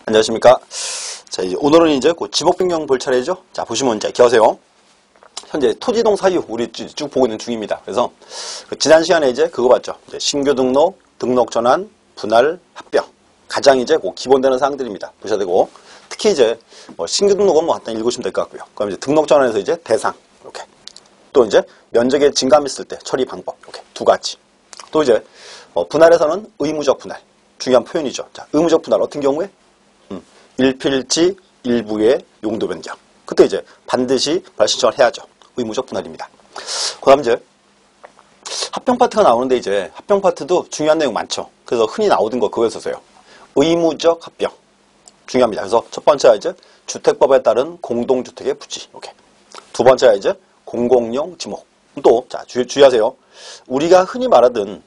안녕하십니까. 자, 오늘은 이제 그 지목 변경 볼 차례죠. 자, 보시면 이제 기억하세요. 현재 토지이동 사유 우리 쭉 보고 있는 중입니다. 그래서 지난 시간에 이제 그거 봤죠. 이제 신규 등록, 등록 전환, 분할, 합병. 가장 이제 그 기본되는 사항들입니다. 보셔야 되고, 특히 이제 신규 등록은 간단히 읽으시면 될 것 같고요. 그럼 이제 등록 전환에서 이제 대상 이렇게. 또 이제 면적의 증감이 있을 때 처리 방법 이렇게 두 가지. 또 이제 분할에서는 의무적 분할. 중요한 표현이죠. 자, 의무적 분할 어떤 경우에 일필지 일부의 용도 변경. 그때 이제 반드시 발신청을 해야죠. 의무적 분할입니다. 그 다음 이제 합병 파트가 나오는데 이제 합병 파트도 중요한 내용 많죠. 그래서 흔히 나오던 거 그거 써서요. 의무적 합병. 중요합니다. 그래서 첫 번째가 이제 주택법에 따른 공동주택의 부지. 이렇게. 두 번째가 이제 공공용 지목. 또, 자, 주의하세요. 우리가 흔히 말하던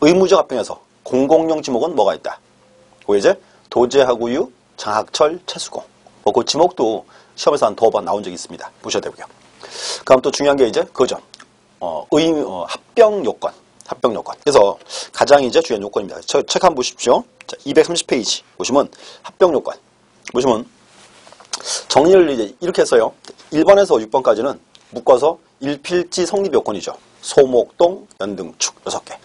의무적 합병에서 공공용 지목은 뭐가 있다? 그 이제 도제하구유, 장학철, 채수공. 그 지목도 시험에서 한 2번 나온 적이 있습니다. 보셔야 되고요. 그다음 또 중요한 게 이제 그거죠. 합병 요건. 합병 요건. 그래서 가장 이제 중요한 요건입니다. 책 한번 보십시오. 자, 230페이지 보시면 합병 요건. 보시면 정리를 이제 이렇게 했어요. 1번에서 6번까지는 묶어서 일필지 성립 요건이죠. 소목동, 연등축 6개.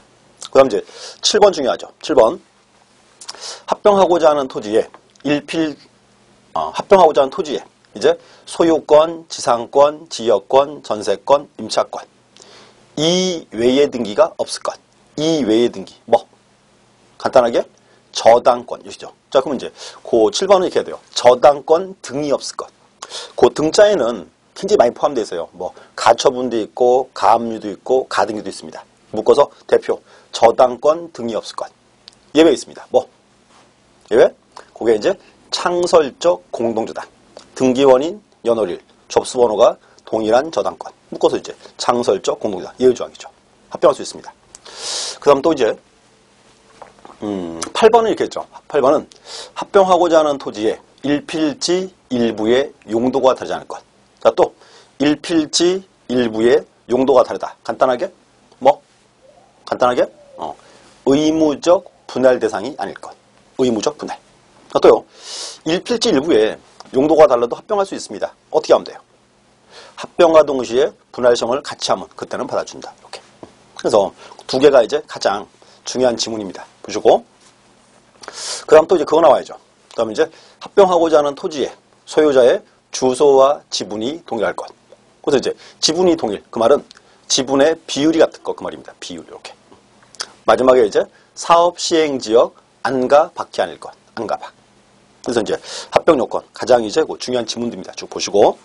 그 다음 이제 7번 중요하죠. 7번. 합병하고자 하는 토지에 합병하고자 하는 토지에 이제 소유권, 지상권, 지역권, 전세권, 임차권. 이 외의 등기가 없을 것. 이 외의 등기. 간단하게 저당권. 이시죠. 자, 그러면 이제 그 7번은 이렇게 해야 돼요. 저당권 등이 없을 것. 그 등자에는 굉장히 많이 포함되어 있어요. 가처분도 있고, 가압류도 있고, 가등기도 있습니다. 묶어서 대표. 저당권 등이 없을 것. 예외 있습니다. 예외? 그게 이제 창설적 공동저당. 등기원인 연월일, 접수번호가 동일한 저당권. 묶어서 이제 창설적 공동저당. 예외조항이죠. 합병할 수 있습니다. 그 다음 또 이제 8번은 이렇게 했죠. 8번은 합병하고자 하는 토지에 일필지 일부의 용도가 다르지 않을 것. 자, 또 일필지 일부의 용도가 다르다. 간단하게 의무적 분할 대상이 아닐 것. 의무적 분할. 또요. 일필지 일부에 용도가 달라도 합병할 수 있습니다. 어떻게 하면 돼요? 합병과 동시에 분할성을 같이 하면 그때는 받아준다. 이렇게. 그래서 두 개가 이제 가장 중요한 지문입니다. 보시고. 그 다음 또 이제 그거 나와야죠. 그 다음에 이제 합병하고자 하는 토지에 소유자의 주소와 지분이 동일할 것. 그래서 이제 지분이 동일. 그 말은 지분의 비율이 같은 것. 그 말입니다. 비율. 이렇게. 마지막에 이제 사업 시행 지역 안가 밖이 아닐 것. 안가 밖. 그래서 이제 합병 요건. 가장 이제 중요한 지문들입니다. 쭉 보시고.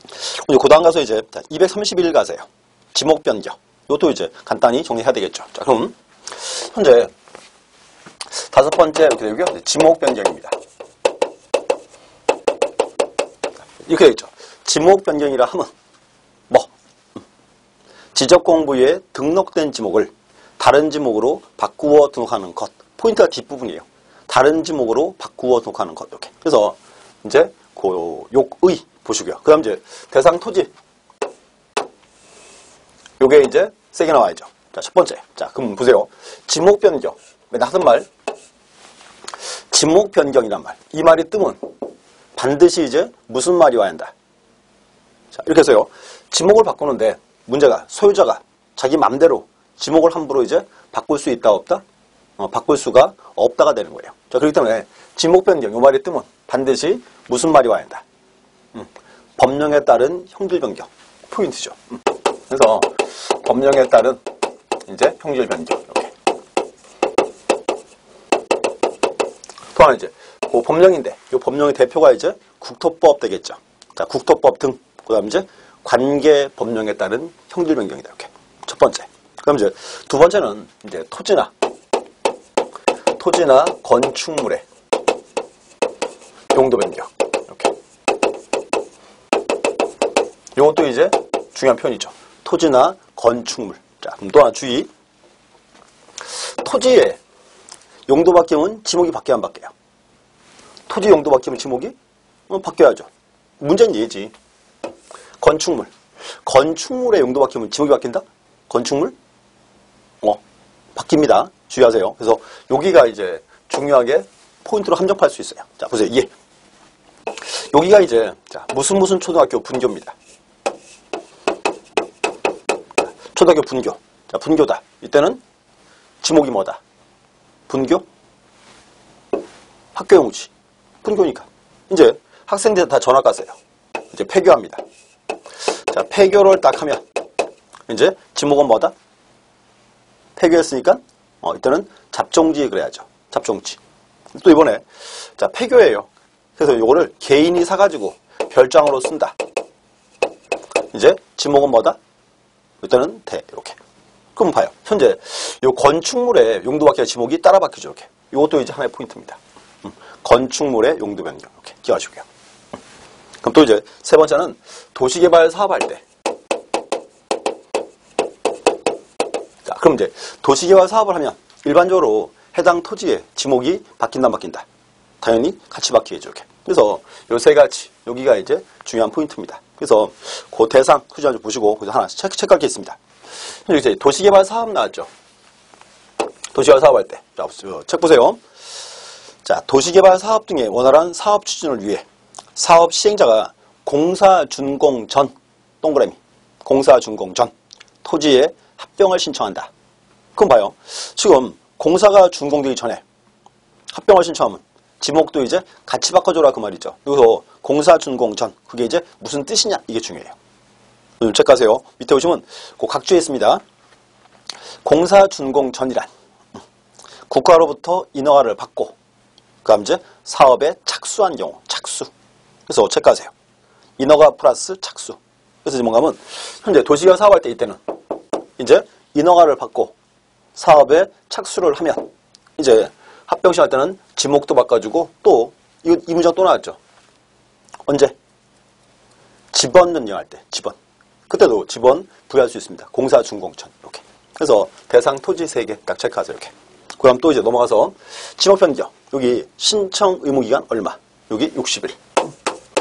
이제 그 다음 가서 이제 231 가세요. 지목 변경. 이것도 이제 간단히 정리해야 되겠죠. 자, 그럼 현재 5번째 이렇게 되고요. 지목 변경입니다. 이렇게 되어 있죠. 지목 변경이라 하면 지적공부에 등록된 지목을 다른 지목으로 바꾸어 등록하는 것. 포인트가 뒷부분이에요. 다른 지목으로 바꾸어 등록하는 것. 이렇게. 그래서 이제 욕의 보시고요. 그 다음 이제 대상 토지. 요게 이제 세게 나와야죠. 자, 첫 번째. 자, 그럼 보세요. 지목 변경. 맨날 하던 말. 지목 변경이란 말. 이 말이 뜨면 반드시 이제 무슨 말이 와야 한다. 자, 이렇게 해서요. 지목을 바꾸는데 문제가 소유자가 자기 맘대로 지목을 함부로 이제 바꿀 수 있다 없다? 바꿀 수가 없다가 되는 거예요. 자, 그렇기 때문에 지목 변경 이 말이 뜨면 반드시 무슨 말이 와야 한다. 법령에 따른 형질 변경. 포인트죠. 그래서 법령에 따른 이제 형질 변경. 이렇게. 또 하나 이제 그 법령인데 이 법령의 대표가 이제 국토법 되겠죠. 자, 국토법 등. 그다음 이제 관계 법령에 따른 형질 변경이다. 이렇게. 첫 번째. 그럼 이제 두 번째는 이제 토지나 건축물의 용도 변경. 이렇게. 이것도 이제 중요한 표현이죠. 토지나 건축물. 자, 그럼 또 하나 주의. 토지의 용도 바뀌면 지목이 바뀌어야 안 바뀌어요? 토지 용도 바뀌면 지목이 바뀌어야죠. 문제는 얘지. 건축물의 용도 바뀌면 지목이 바뀐다? 건축물? 바뀝니다. 주의하세요. 그래서 여기가 이제 중요하게 포인트로 함정할 수 있어요. 자, 보세요. 이게. 여기가 이제, 자, 무슨 초등학교 분교입니다. 초등학교 분교. 자, 분교다. 이때는 지목이 뭐다? 분교? 학교 용지. 분교니까. 이제 학생들 다 전학 갔어요. 이제 폐교합니다. 자, 폐교를 딱 하면, 이제 지목은 뭐다? 폐교했으니까, 이때는 잡종지 그래야죠. 잡종지. 또 이번에, 자, 폐교예요. 그래서 요거를 개인이 사가지고 별장으로 쓴다. 이제 지목은 뭐다? 이때는 대, 이렇게. 그럼 봐요. 현재 요 건축물의 용도 바뀌어 지목이 따라 바뀌죠. 이렇게. 이것도 이제 하나의 포인트입니다. 건축물의 용도 변경. 이렇게 기억하시고요. 그럼 또 이제 세 번째는 도시개발 사업할 때. 자, 그럼 이제 도시개발 사업을 하면 일반적으로 해당 토지의 지목이 바뀐다 안 바뀐다. 당연히 같이 바뀌겠죠. 이렇게. 그래서 요 세 가지 여기가 이제 중요한 포인트입니다. 그래서 그 대상 후지 좀 보시고 거기서 하나 체크할 게 있습니다. 여기 이제 도시개발 사업 나왔죠. 도시개발 사업할 때. 자, 책 보세요. 자, 도시개발 사업 등의 원활한 사업 추진을 위해 사업 시행자가 공사 준공 전 동그라미 공사 준공 전 토지에 합병을 신청한다. 그럼 봐요. 지금 공사가 준공되기 전에 합병을 신청하면 지목도 이제 같이 바꿔줘라 그 말이죠. 그래서 공사 준공 전 그게 이제 무슨 뜻이냐 이게 중요해요. 체크하세요. 밑에 보시면 그 각주에 있습니다. 공사 준공 전이란 국가로부터 인허가를 받고 그다음 이제 사업에 착수한 경우 착수. 그래서 체크하세요. 인허가 플러스 착수. 그래서 뭔가 하면 현재 도시개발 사업할 때 이때는 이제 인허가를 받고 사업에 착수를 하면 이제 합병 시할 때는 지목도 바꿔주고 또 이 문장 또 나왔죠. 언제? 지번 변경할 때 지번. 그때도 지번 부여할 수 있습니다. 공사 준공천 이렇게. 그래서 대상 토지 3개 딱 체크하세요. 이렇게. 그럼 또 이제 넘어가서 지목 변경. 여기 신청 의무 기간 얼마? 여기 60일.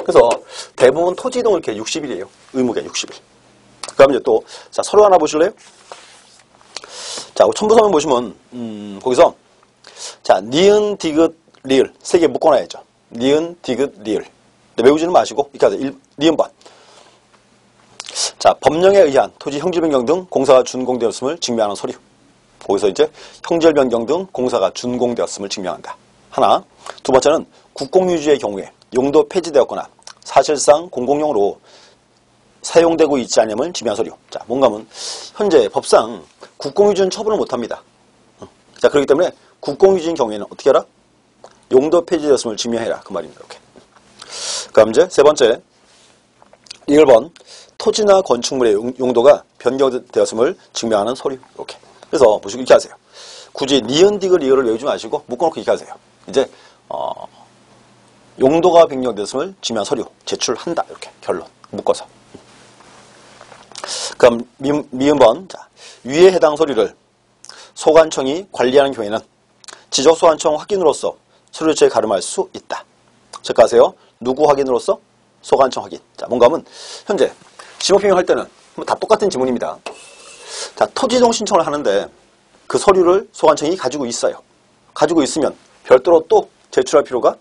그래서 대부분 토지 이동은 이렇게 60일이에요. 의무가 60일. 그럼 이제 또 자, 서류 하나 보실래요? 자, 첨부서면 보시면 거기서 자, 니은, 디귿, 리을 3개 묶어놔야죠. 니은, 디귿, 리을. 외우지는 마시고 이렇게 하세요. 니은번. 자, 법령에 의한 토지 형질 변경 등 공사가 준공되었음을 증명하는 서류. 거기서 이제 형질 변경 등 공사가 준공되었음을 증명한다. 하나. 두 번째는 국공유지의 경우에 용도 폐지되었거나 사실상 공공용으로 사용되고 있지 않음을 증명한 서류. 자, 뭔가 하면 현재 법상 국공유지는 처분을 못합니다. 자, 그렇기 때문에 국공유지인 경우에는 어떻게 하라? 용도 폐지되었음을 증명해라. 그 말입니다. 이렇게. 그럼 이제 세 번째 1번 토지나 건축물의 용도가 변경되었음을 증명하는 서류. 이렇게. 그래서 보시고 이렇게 하세요. 굳이 니은, 디귿, 리을을 외우지 마시고 묶어놓고 이렇게 하세요. 이제 용도가 변경되었음을 증명한 서류 제출한다. 이렇게 결론 묶어서. 그럼 미음번 자, 위에 해당 서류를 소관청이 관리하는 경우에는 지적소관청 확인으로서 서류체에 가름할 수 있다. 체크하세요. 누구 확인으로서? 소관청 확인. 자, 뭔가 하면 현재 지목변경할 때는 다 똑같은 지문입니다. 자, 토지이동 신청을 하는데 그 서류를 소관청이 가지고 있어요. 가지고 있으면 별도로 또 제출할 필요가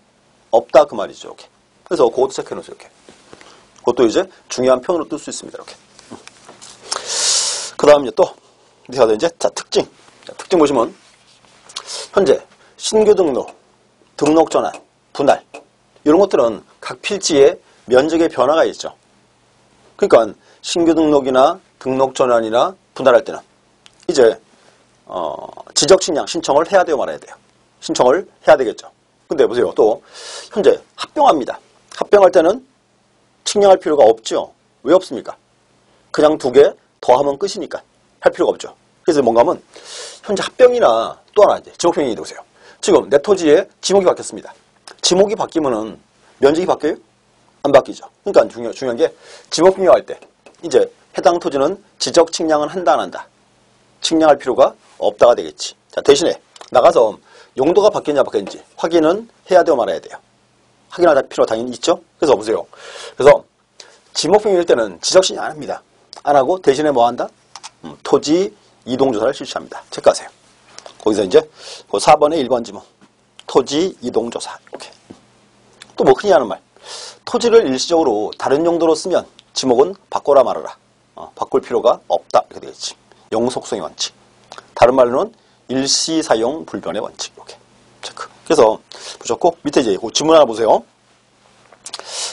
없다 그 말이죠. 이렇게. 그래서 그것도 체크해놓으세요. 이렇게. 그것도 이제 중요한 편으로 뜰 수 있습니다. 이렇게. 그 다음 이제 또 어떻게 해야 되지? 자, 특징. 자, 특징 보시면 현재 신규 등록, 등록 전환, 분할 이런 것들은 각 필지에 면적의 변화가 있죠. 그러니까 신규 등록이나 등록 전환이나 분할할 때는 이제 지적 측량 신청을 해야 돼요, 말아야 돼요. 신청을 해야 되겠죠. 근데 보세요. 또 현재 합병합니다. 합병할 때는 측량할 필요가 없죠. 왜 없습니까? 그냥 2개 더하면 끝이니까 할 필요가 없죠. 그래서 뭔가 하면 현재 합병이나 또 하나 이제 지목변경이 보세요. 지금 내 토지에 지목이 바뀌었습니다. 지목이 바뀌면은 면적이 바뀌어요? 안 바뀌죠. 그러니까 중요한 게 지목변경할 때 이제 해당 토지는 지적 측량은 한다 안 한다. 측량할 필요가 없다가 되겠지. 자, 대신에 나가서 용도가 바뀌었냐 바뀌었는지 확인은 해야 돼요 말아야 돼요. 확인할 필요가 당연히 있죠. 그래서 보세요. 그래서 지목변경일 때는 지적 측량 안 합니다. 안 하고 대신에 뭐 한다? 토지 이동조사를 실시합니다. 체크하세요. 거기서 이제 그 4번의 1번 지문. 토지 이동조사. 이렇게. 또 뭐 흔히 하는 말. 토지를 일시적으로 다른 용도로 쓰면 지목은 바꿔라 말아라. 바꿀 필요가 없다. 이렇게 되겠지. 영속성의 원칙. 다른 말로는 일시 사용 불변의 원칙. 이렇게. 체크. 그래서 보셨고, 밑에 이제 그 지문 하나 보세요.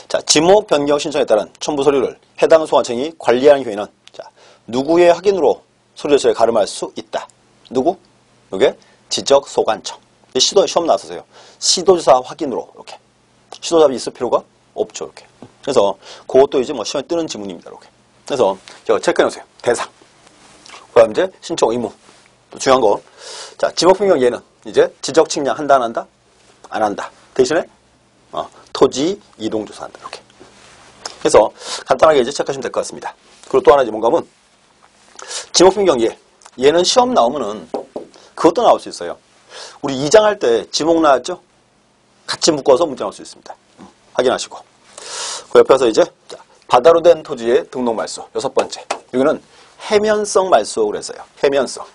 자, 지목 변경 신청에 따른 첨부 서류를 해당 소관청이 관리하는 경우에는 자, 누구의 확인으로 서류조서에 가름할 수 있다. 누구? 이게 지적 소관청. 시험 나서세요. 시도조사 확인으로 이렇게. 시도답이 있을 필요가 없죠. 이렇게. 그래서 그것도 이제 뭐 시험에 뜨는 지문입니다. 이렇게. 그래서 제가 체크해 놓으세요. 대상. 그다음 이제 신청 의무. 또 중요한 거. 자, 지목 변경 예는 이제 지적 측량 한다 안 한다? 안 한다. 대신에 토지 이동 조사한다. 이렇게. 그래서 간단하게 이제 체크하시면 될 것 같습니다. 그리고 또 하나 이제 뭔가 하면 지목 변경 예. 얘는 시험 나오면은 그것도 나올 수 있어요. 우리 2장 할 때 지목 나왔죠? 같이 묶어서 문제 나올 수 있습니다. 확인하시고. 그 옆에서 이제 바다로 된 토지의 등록 말소. 6번째. 여기는 해면성 말소라고 그랬어요. 해면성.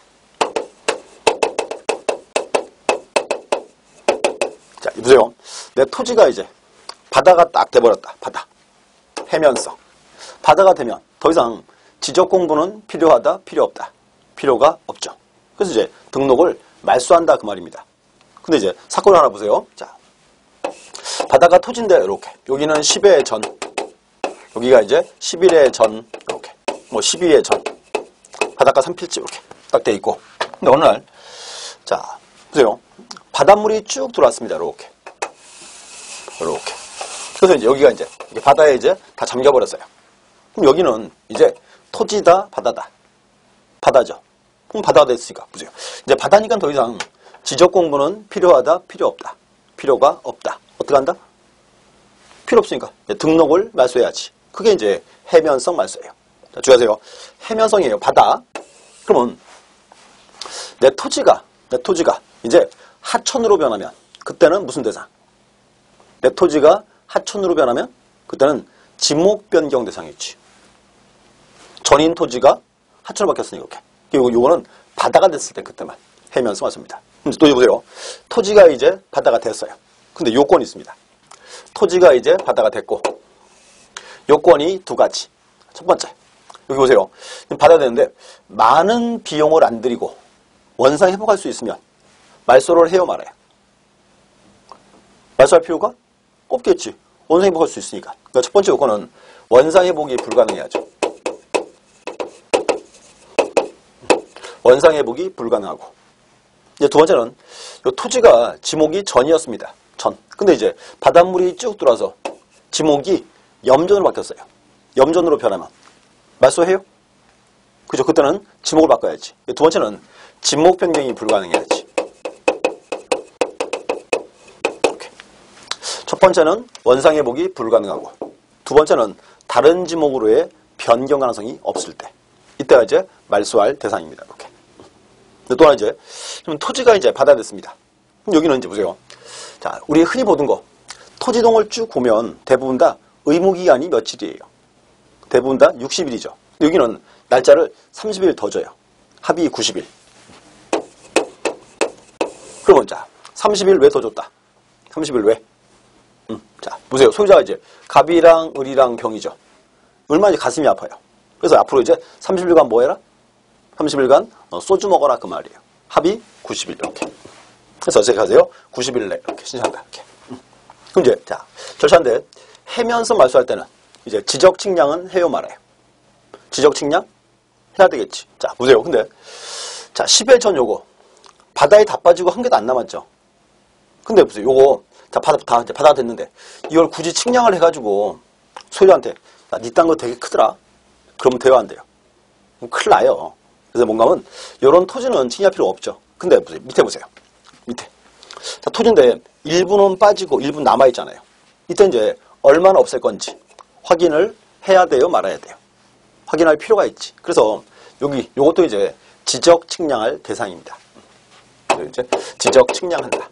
자, 보세요. 내 토지가 이제 바다가 딱 돼버렸다. 바다. 해면성. 바다가 되면 더 이상 지적 공부는 필요하다, 필요 없다. 필요가 없죠. 그래서 이제 등록을 말소한다 그 말입니다. 근데 이제 사건을 하나 보세요. 자, 바다가 토지인데 이렇게. 여기는 10회 전. 여기가 이제 11회 전. 이렇게. 뭐 12회 전. 바닷가 3필지 이렇게 딱 돼 있고. 근데 어느 날 자, 보세요. 바닷물이 쭉 들어왔습니다. 이렇게. 이렇게. 그래서 이제 여기가 이제 바다에 이제 다 잠겨버렸어요. 그럼 여기는 이제 토지다, 바다다. 바다죠. 그럼 바다가 됐으니까. 보세요. 이제 바다니까 더 이상 지적 공부는 필요하다, 필요 없다. 필요가 없다. 어떻게 한다? 필요 없으니까 등록을 말소해야지. 그게 이제 해면성 말소예요. 자, 주의하세요. 해면성이에요. 바다. 그러면 내 토지가 이제 하천으로 변하면 그때는 무슨 대상? 내 토지가 하천으로 변하면 그때는 지목 변경 대상이지. 전인 토지가 하천으로 바뀌었으니 이렇게. 요거는 바다가 됐을 때 그때만 해면성 말소입니다. 또 이제 보세요. 토지가 이제 바다가 됐어요. 근데 요건이 있습니다. 토지가 이제 바다가 됐고 요건이 두 가지. 첫 번째. 여기 보세요. 바다가 되는데 많은 비용을 안 들이고 원상 회복할 수 있으면 말소를 해요 말아요. 말소할 필요가 없겠지. 원상 회복할 수 있으니까. 그러니까 첫 번째 요건은 원상 회복이 불가능해야죠. 원상 회복이 불가능하고. 이제 두 번째는 요 토지가 지목이 전이었습니다. 전. 근데 이제 바닷물이 쭉 들어와서 지목이 염전으로 바뀌었어요. 염전으로 변하면 말소해요? 그죠? 그때는 지목을 바꿔야지. 두 번째는 지목 변경이 불가능해야지. 이렇게. 첫 번째는 원상 회복이 불가능하고 두 번째는 다른 지목으로의 변경 가능성이 없을 때. 이때가 이제 말소할 대상입니다. 이렇게. 또 하나 이제 토지가 이제 바다 됐습니다. 여기는 이제 보세요. 자, 우리 흔히 보던 거 토지동을 쭉 보면 대부분 다 의무기간이 며칠이에요. 대부분 다 60일이죠. 여기는 날짜를 30일 더 줘요. 합의 90일. 그러면 자, 30일 왜 더 줬다? 30일 왜? 자, 보세요. 소유자가 이제 갑이랑 을이랑 병이죠. 얼마나 가슴이 아파요. 그래서 앞으로 이제 30일간 뭐 해라? 30일간 소주 먹어라 그 말이에요. 합의 90일 이렇게. 그래서 어떻게 하세요? 90일 내 이렇게 신청한다 이렇게. 그럼 이제 자 절차인데 해면성 말소할 때는 이제 지적 측량은 해요 말아요. 지적 측량 해야 되겠지. 자 보세요. 근데 자 10회 전 요거 바다에 다 빠지고 한 개도 안 남았죠. 근데 보세요. 요거 자 바다가 됐는데 이걸 굳이 측량을 해가지고 소유한테 니 딴 거 되게 크더라. 그러면 돼요 안 돼요? 큰일 나요. 그래서 뭔가 하면 이런 토지는 측량할 필요 없죠. 근데 보세요. 밑에 보세요. 밑에. 자, 토지인데 일부는 빠지고 일부는 남아있잖아요. 이때 이제 얼마나 없앨 건지 확인을 해야 돼요 말아야 돼요. 확인할 필요가 있지. 그래서 여기 요것도 이제 지적 측량할 대상입니다. 이제 지적 측량한다.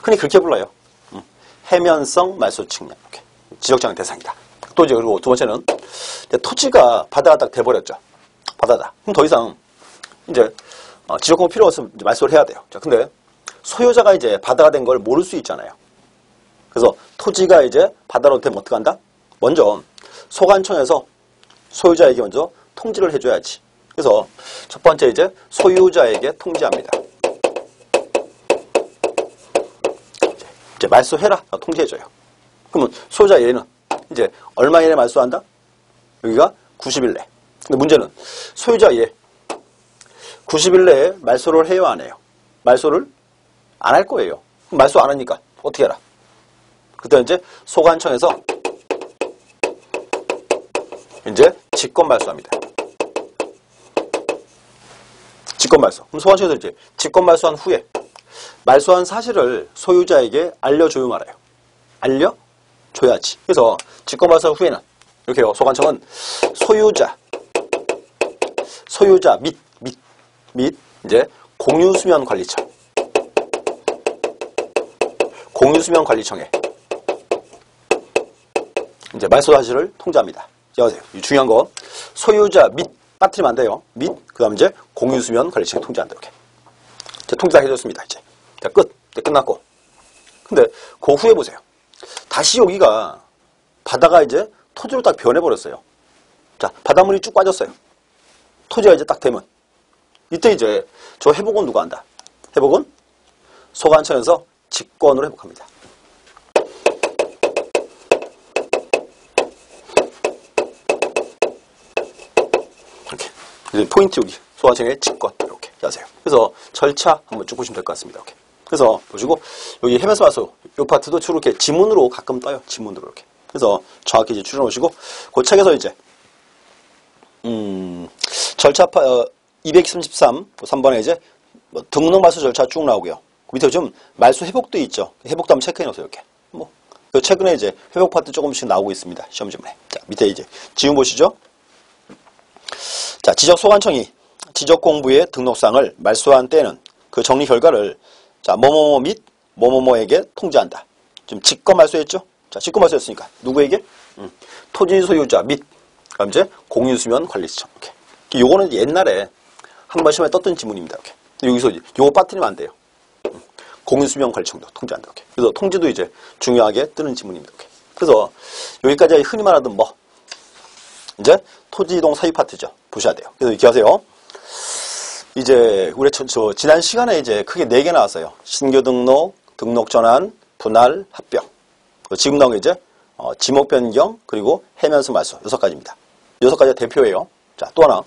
흔히 그렇게 불러요. 해면성 말소 측량. 이렇게. 지적 측량 대상이다. 또 이제 그리고 두 번째는 토지가 바다가 딱 돼버렸죠. 바다다. 그럼 더 이상 이제 지적공부 필요 없으면 이제 말소를 해야 돼요. 자, 근데 소유자가 이제 바다가 된 걸 모를 수 있잖아요. 그래서 토지가 이제 바다로 되면 어떡한다? 먼저 소관청에서 소유자에게 먼저 통지를 해줘야지. 그래서 첫 번째 이제 소유자에게 통지합니다. 이제 말소해라. 통지해줘요. 그러면 소유자 얘는 이제 얼마 이내 말소한다? 여기가 90일 내. 근데 문제는 소유자 얘 90일 내에 말소를 해요, 안 해요? 말소를 안 할 거예요. 그럼 말소 안 하니까 어떻게 해라? 그때 이제 소관청에서 이제 직권 말소합니다. 직권 말소. 그럼 소관청에서 이제 직권 말소한 후에 말소한 사실을 소유자에게 알려줘요, 말아요? 알려줘야지. 그래서 직권 말소 후에는 이렇게 해요. 소관청은 소유자 및 이제 공유수면관리청에 이제 말소 사실을 통지합니다. 여보세요. 중요한 거 소유자 및 빠뜨리면 안 돼요. 및 그다음 이제 공유수면관리청에 통지한다. 이렇게 이제 통지 다 해줬습니다. 이제 자, 끝났고. 근데 그 후에 보세요. 다시 여기가 바다가 이제 토지로 딱 변해버렸어요. 자, 바닷물이 쭉 빠졌어요. 토지가 이제 딱 되면 이때 이제 저 회복은 누가 한다? 회복은 소관청에서 직권으로 회복합니다. 이렇게. 포인트 여기 소관청의 직권 이렇게 하세요. 그래서 절차 한번 쭉 보시면 될 것 같습니다. 이렇게. 그래서 보시고 여기 해면서 와서 이 파트도 주로 이렇게 지문으로 가끔 떠요. 지문으로 이렇게. 그래서 정확히 이제 추려 놓으시고 그 책에서 이제 절차 233 3번에 이제 등록 말소 절차 쭉 나오고요. 그 밑에 좀 말소 회복도 있죠. 회복도 한번 체크해 놓으세요. 이렇게. 최근에 이제 회복 파트 조금씩 나오고 있습니다. 시험 지문에. 자, 밑에 이제 지문 보시죠. 자, 지적소관청이 지적공부의 등록상을 말소한 때는 그 정리 결과를 자, 뭐뭐뭐 및 뭐뭐뭐에게 통지한다. 지금 직권 말소했죠? 자, 직권 말소했으니까 누구에게? 토지 소유자 및 그다음 이제 공유수면 관리청. 이렇게. 요거는 옛날에 한 번 시험에 떴던 지문입니다. 이렇게. 여기서 요거 빠뜨리면 안 돼요. 공유수면 관리청도 통지한다. 이렇게. 그래서 통지도 이제 중요하게 뜨는 지문입니다. 이렇게. 그래서 여기까지 흔히 말하던 뭐 이제 토지 이동 사유 파트죠. 보셔야 돼요. 그래서 이렇게 하세요. 이제 우리 지난 시간에 이제 크게 4개 나왔어요. 신규 등록, 등록 전환, 분할, 합병. 지금 나온 게 이제 지목 변경 그리고 해면서 말소 6가지입니다. 6가지가 대표예요. 자, 또 하나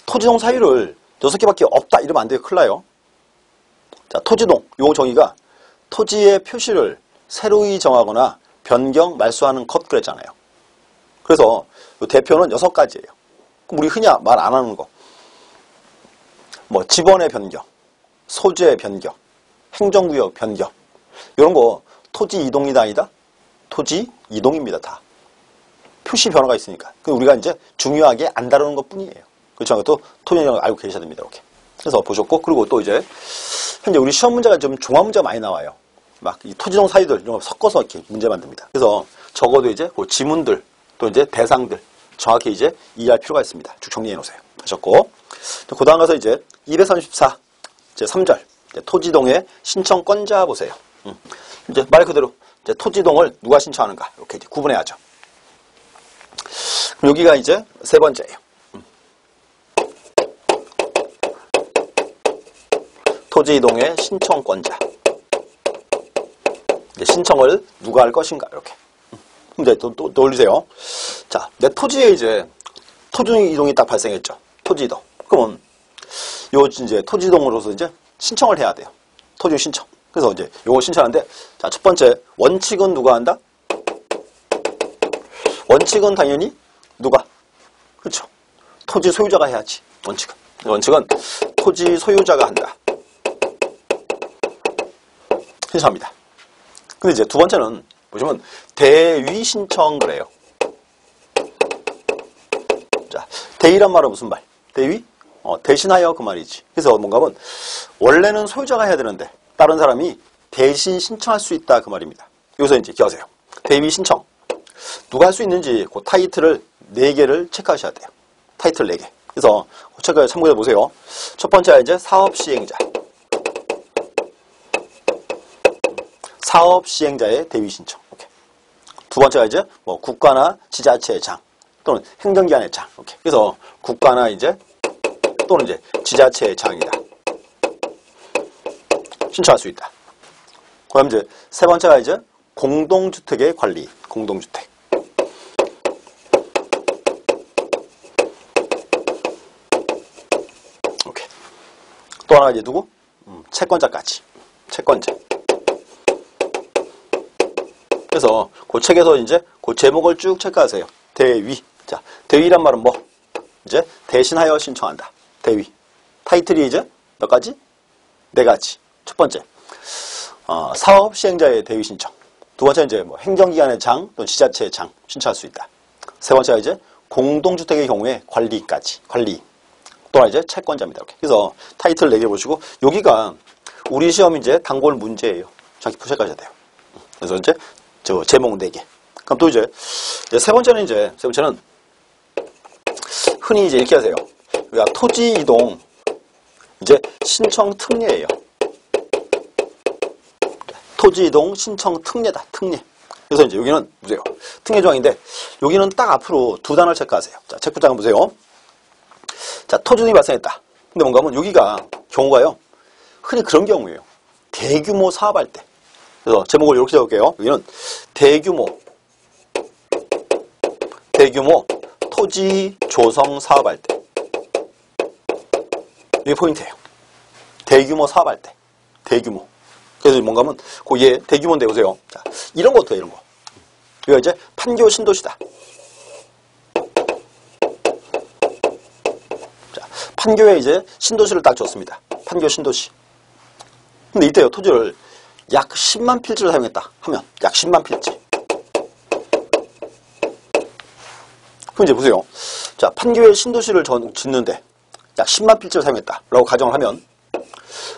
토지동 사유를 6개밖에 없다 이러면 안 돼요. 큰일 나요. 자, 토지동 요 정의가 토지의 표시를 새로이 정하거나 변경 말소하는 것 그랬잖아요. 그래서 요 대표는 6가지예요. 그럼 우리 흔히 말 안 하는 거 뭐 지번의 변경, 소재의 변경, 행정구역 변경 이런 거 토지 이동이다 아니다? 토지 이동입니다. 다. 표시 변화가 있으니까. 우리가 이제 중요하게 안 다루는 것 뿐이에요. 그렇죠? 그것도 토지를 알고 계셔야 됩니다. 이렇게. 그래서 보셨고, 그리고 또 이제, 현재 우리 시험 문제가 좀 종합 문제가 많이 나와요. 막 이 토지동 사유들 이런 거 섞어서 이렇게 문제 만듭니다. 그래서 적어도 이제 그 지문들, 또 이제 대상들 정확히 이제 이해할 필요가 있습니다. 쭉 정리해 놓으세요. 하셨고. 그 다음 가서 이제 234, 이제 3절. 이제 토지동의 신청권자 보세요. 이제 말 그대로 이제 토지동을 누가 신청하는가 이렇게 이제 구분해야죠. 그럼 여기가 이제 세 번째예요. 토지이동의 신청권자. 신청을 누가 할 것인가 이렇게. 이제 또 올리세요. 자, 내 토지에 이제 토지 이동이 딱 발생했죠. 토지 이동. 그러면 요 이제 토지 이동으로서 이제 신청을 해야 돼요. 토지 신청. 그래서 이제 요거 신청하는데 자, 첫 번째 원칙은 누가 한다? 원칙은 당연히 누가? 그렇죠. 토지 소유자가 해야지. 원칙은 토지 소유자가 한다. 신청합니다. 근데 이제 두 번째는 보시면 대위 신청 그래요. 자, 대위란 말은 무슨 말? 대위? 대신하여 그 말이지. 그래서 뭔가 하면 원래는 소유자가 해야 되는데 다른 사람이 대신 신청할 수 있다 그 말입니다. 여기서 이제 기억하세요. 대위 신청. 누가 할 수 있는지 그 타이틀을 4개를 체크하셔야 돼요. 타이틀 4개. 그래서 책을 참고해 보세요. 첫 번째가 이제 사업 시행자. 사업 시행자의 대위 신청. 오케이. 두 번째가 이제 뭐 국가나 지자체의 장 또는 행정기관의 장. 오케이. 그래서 국가나 이제 또는 이제 지자체의 장이다. 신청할 수 있다. 그다음 이제 세 번째가 이제 공동주택의 관리. 공동주택. 오케이. 또 하나 이제 누구? 채권자까지. 채권자. 그래서 그 책에서 이제 그 제목을 쭉 체크하세요. 대위. 자, 대위란 말은 뭐? 이제 대신하여 신청한다. 대위. 타이틀이 이제 몇 가지? 네 가지. 첫 번째, 사업 시행자의 대위 신청. 두 번째 이제 뭐 행정기관의 장 또는 지자체의 장 신청할 수 있다. 세 번째가 이제 공동주택의 경우에 관리까지. 관리. 또 하나 이제 채권자입니다. 이렇게. 그래서 타이틀 4개 보시고 여기가 우리 시험 이제 단골 문제예요. 자기 부채까지 돼요. 그래서 이제 저 제목 4개. 그럼 또 이제 세 번째는 흔히 이제 이렇게 하세요. 우리가 토지 이동 이제 신청 특례예요. 토지 이동 신청 특례다. 특례. 그래서 이제 여기는 보세요. 특례 조항인데 여기는 딱 앞으로 두 단어를 체크하세요. 자, 책부장을 보세요. 자, 토지 이동이 발생했다. 근데 뭔가 하면 여기가 경우가요. 흔히 그런 경우예요. 대규모 사업할 때. 그래서 제목을 이렇게 적을게요. 여기는 대규모 토지 조성 사업할 때. 이게 포인트예요. 대규모 사업할 때. 대규모. 그래서 뭔가 하면 얘 대규모인데 보세요. 자, 이런 거 어때요? 이런 거. 이거 이제 판교 신도시다. 자, 판교에 이제 신도시를 딱 줬습니다. 판교 신도시. 근데 이때요. 토지를 약 10만 필지를 사용했다 하면 약 10만 필지. 그럼 이제 보세요. 자, 판교에 신도시를 짓는데 약 10만 필지를 사용했다 라고 가정을 하면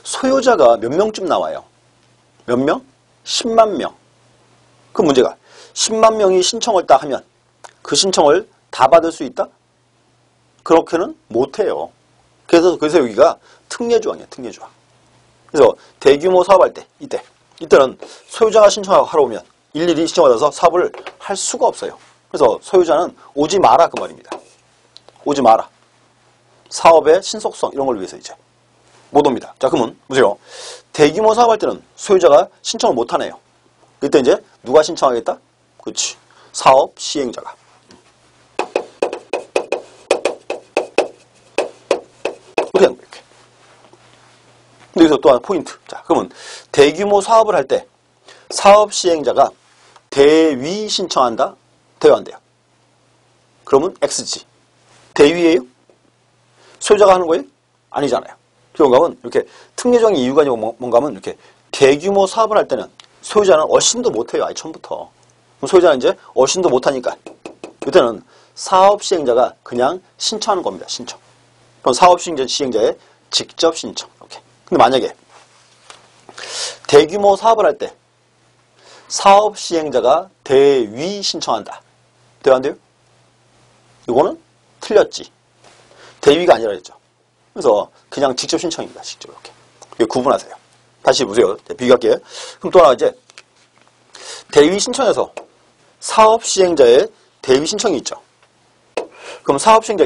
소유자가 몇 명쯤 나와요? 몇 명? 10만 명. 그 문제가 10만 명이 신청을 딱 하면 그 신청을 다 받을 수 있다? 그렇게는 못해요. 그래서 여기가 특례조항이에요. 특례조항. 그래서 대규모 사업할 때 이때는 소유자가 신청하러 오면 일일이 신청받아서 사업을 할 수가 없어요. 그래서 소유자는 오지 마라 그 말입니다. 오지 마라. 사업의 신속성 이런 걸 위해서 이제 못 옵니다. 자, 그러면 보세요. 대규모 사업할 때는 소유자가 신청을 못 하네요. 이때 이제 누가 신청하겠다? 그렇지. 사업 시행자가. 이렇게. 근데 여기서 또 하나 포인트. 자, 그러면 대규모 사업을 할 때 사업 시행자가 대위 신청한다? 돼요, 안 돼요? 그러면 X지. 대위예요? 소유자가 하는 거예요? 아니잖아요. 그런가 하면 이렇게 특례적인 이유가 뭔가 하면 이렇게 대규모 사업을 할 때는 소유자는 얼씬도 못해요. 아예 처음부터. 그럼 소유자는 이제 얼씬도 못하니까 이때는 사업 시행자가 그냥 신청하는 겁니다. 신청. 그럼 사업 시행자의 직접 신청. 이렇게. 근데 만약에 대규모 사업을 할 때 사업 시행자가 대위 신청한다. 돼요, 안 돼요? 이거는 틀렸지. 대위가 아니라 했죠. 그래서 그냥 직접 신청입니다. 직접 이렇게. 이렇게 구분하세요. 다시 보세요. 비교할게요. 그럼 또 하나 이제 대위 신청에서 사업 시행자의 대위 신청이 있죠. 그럼 사업 시행자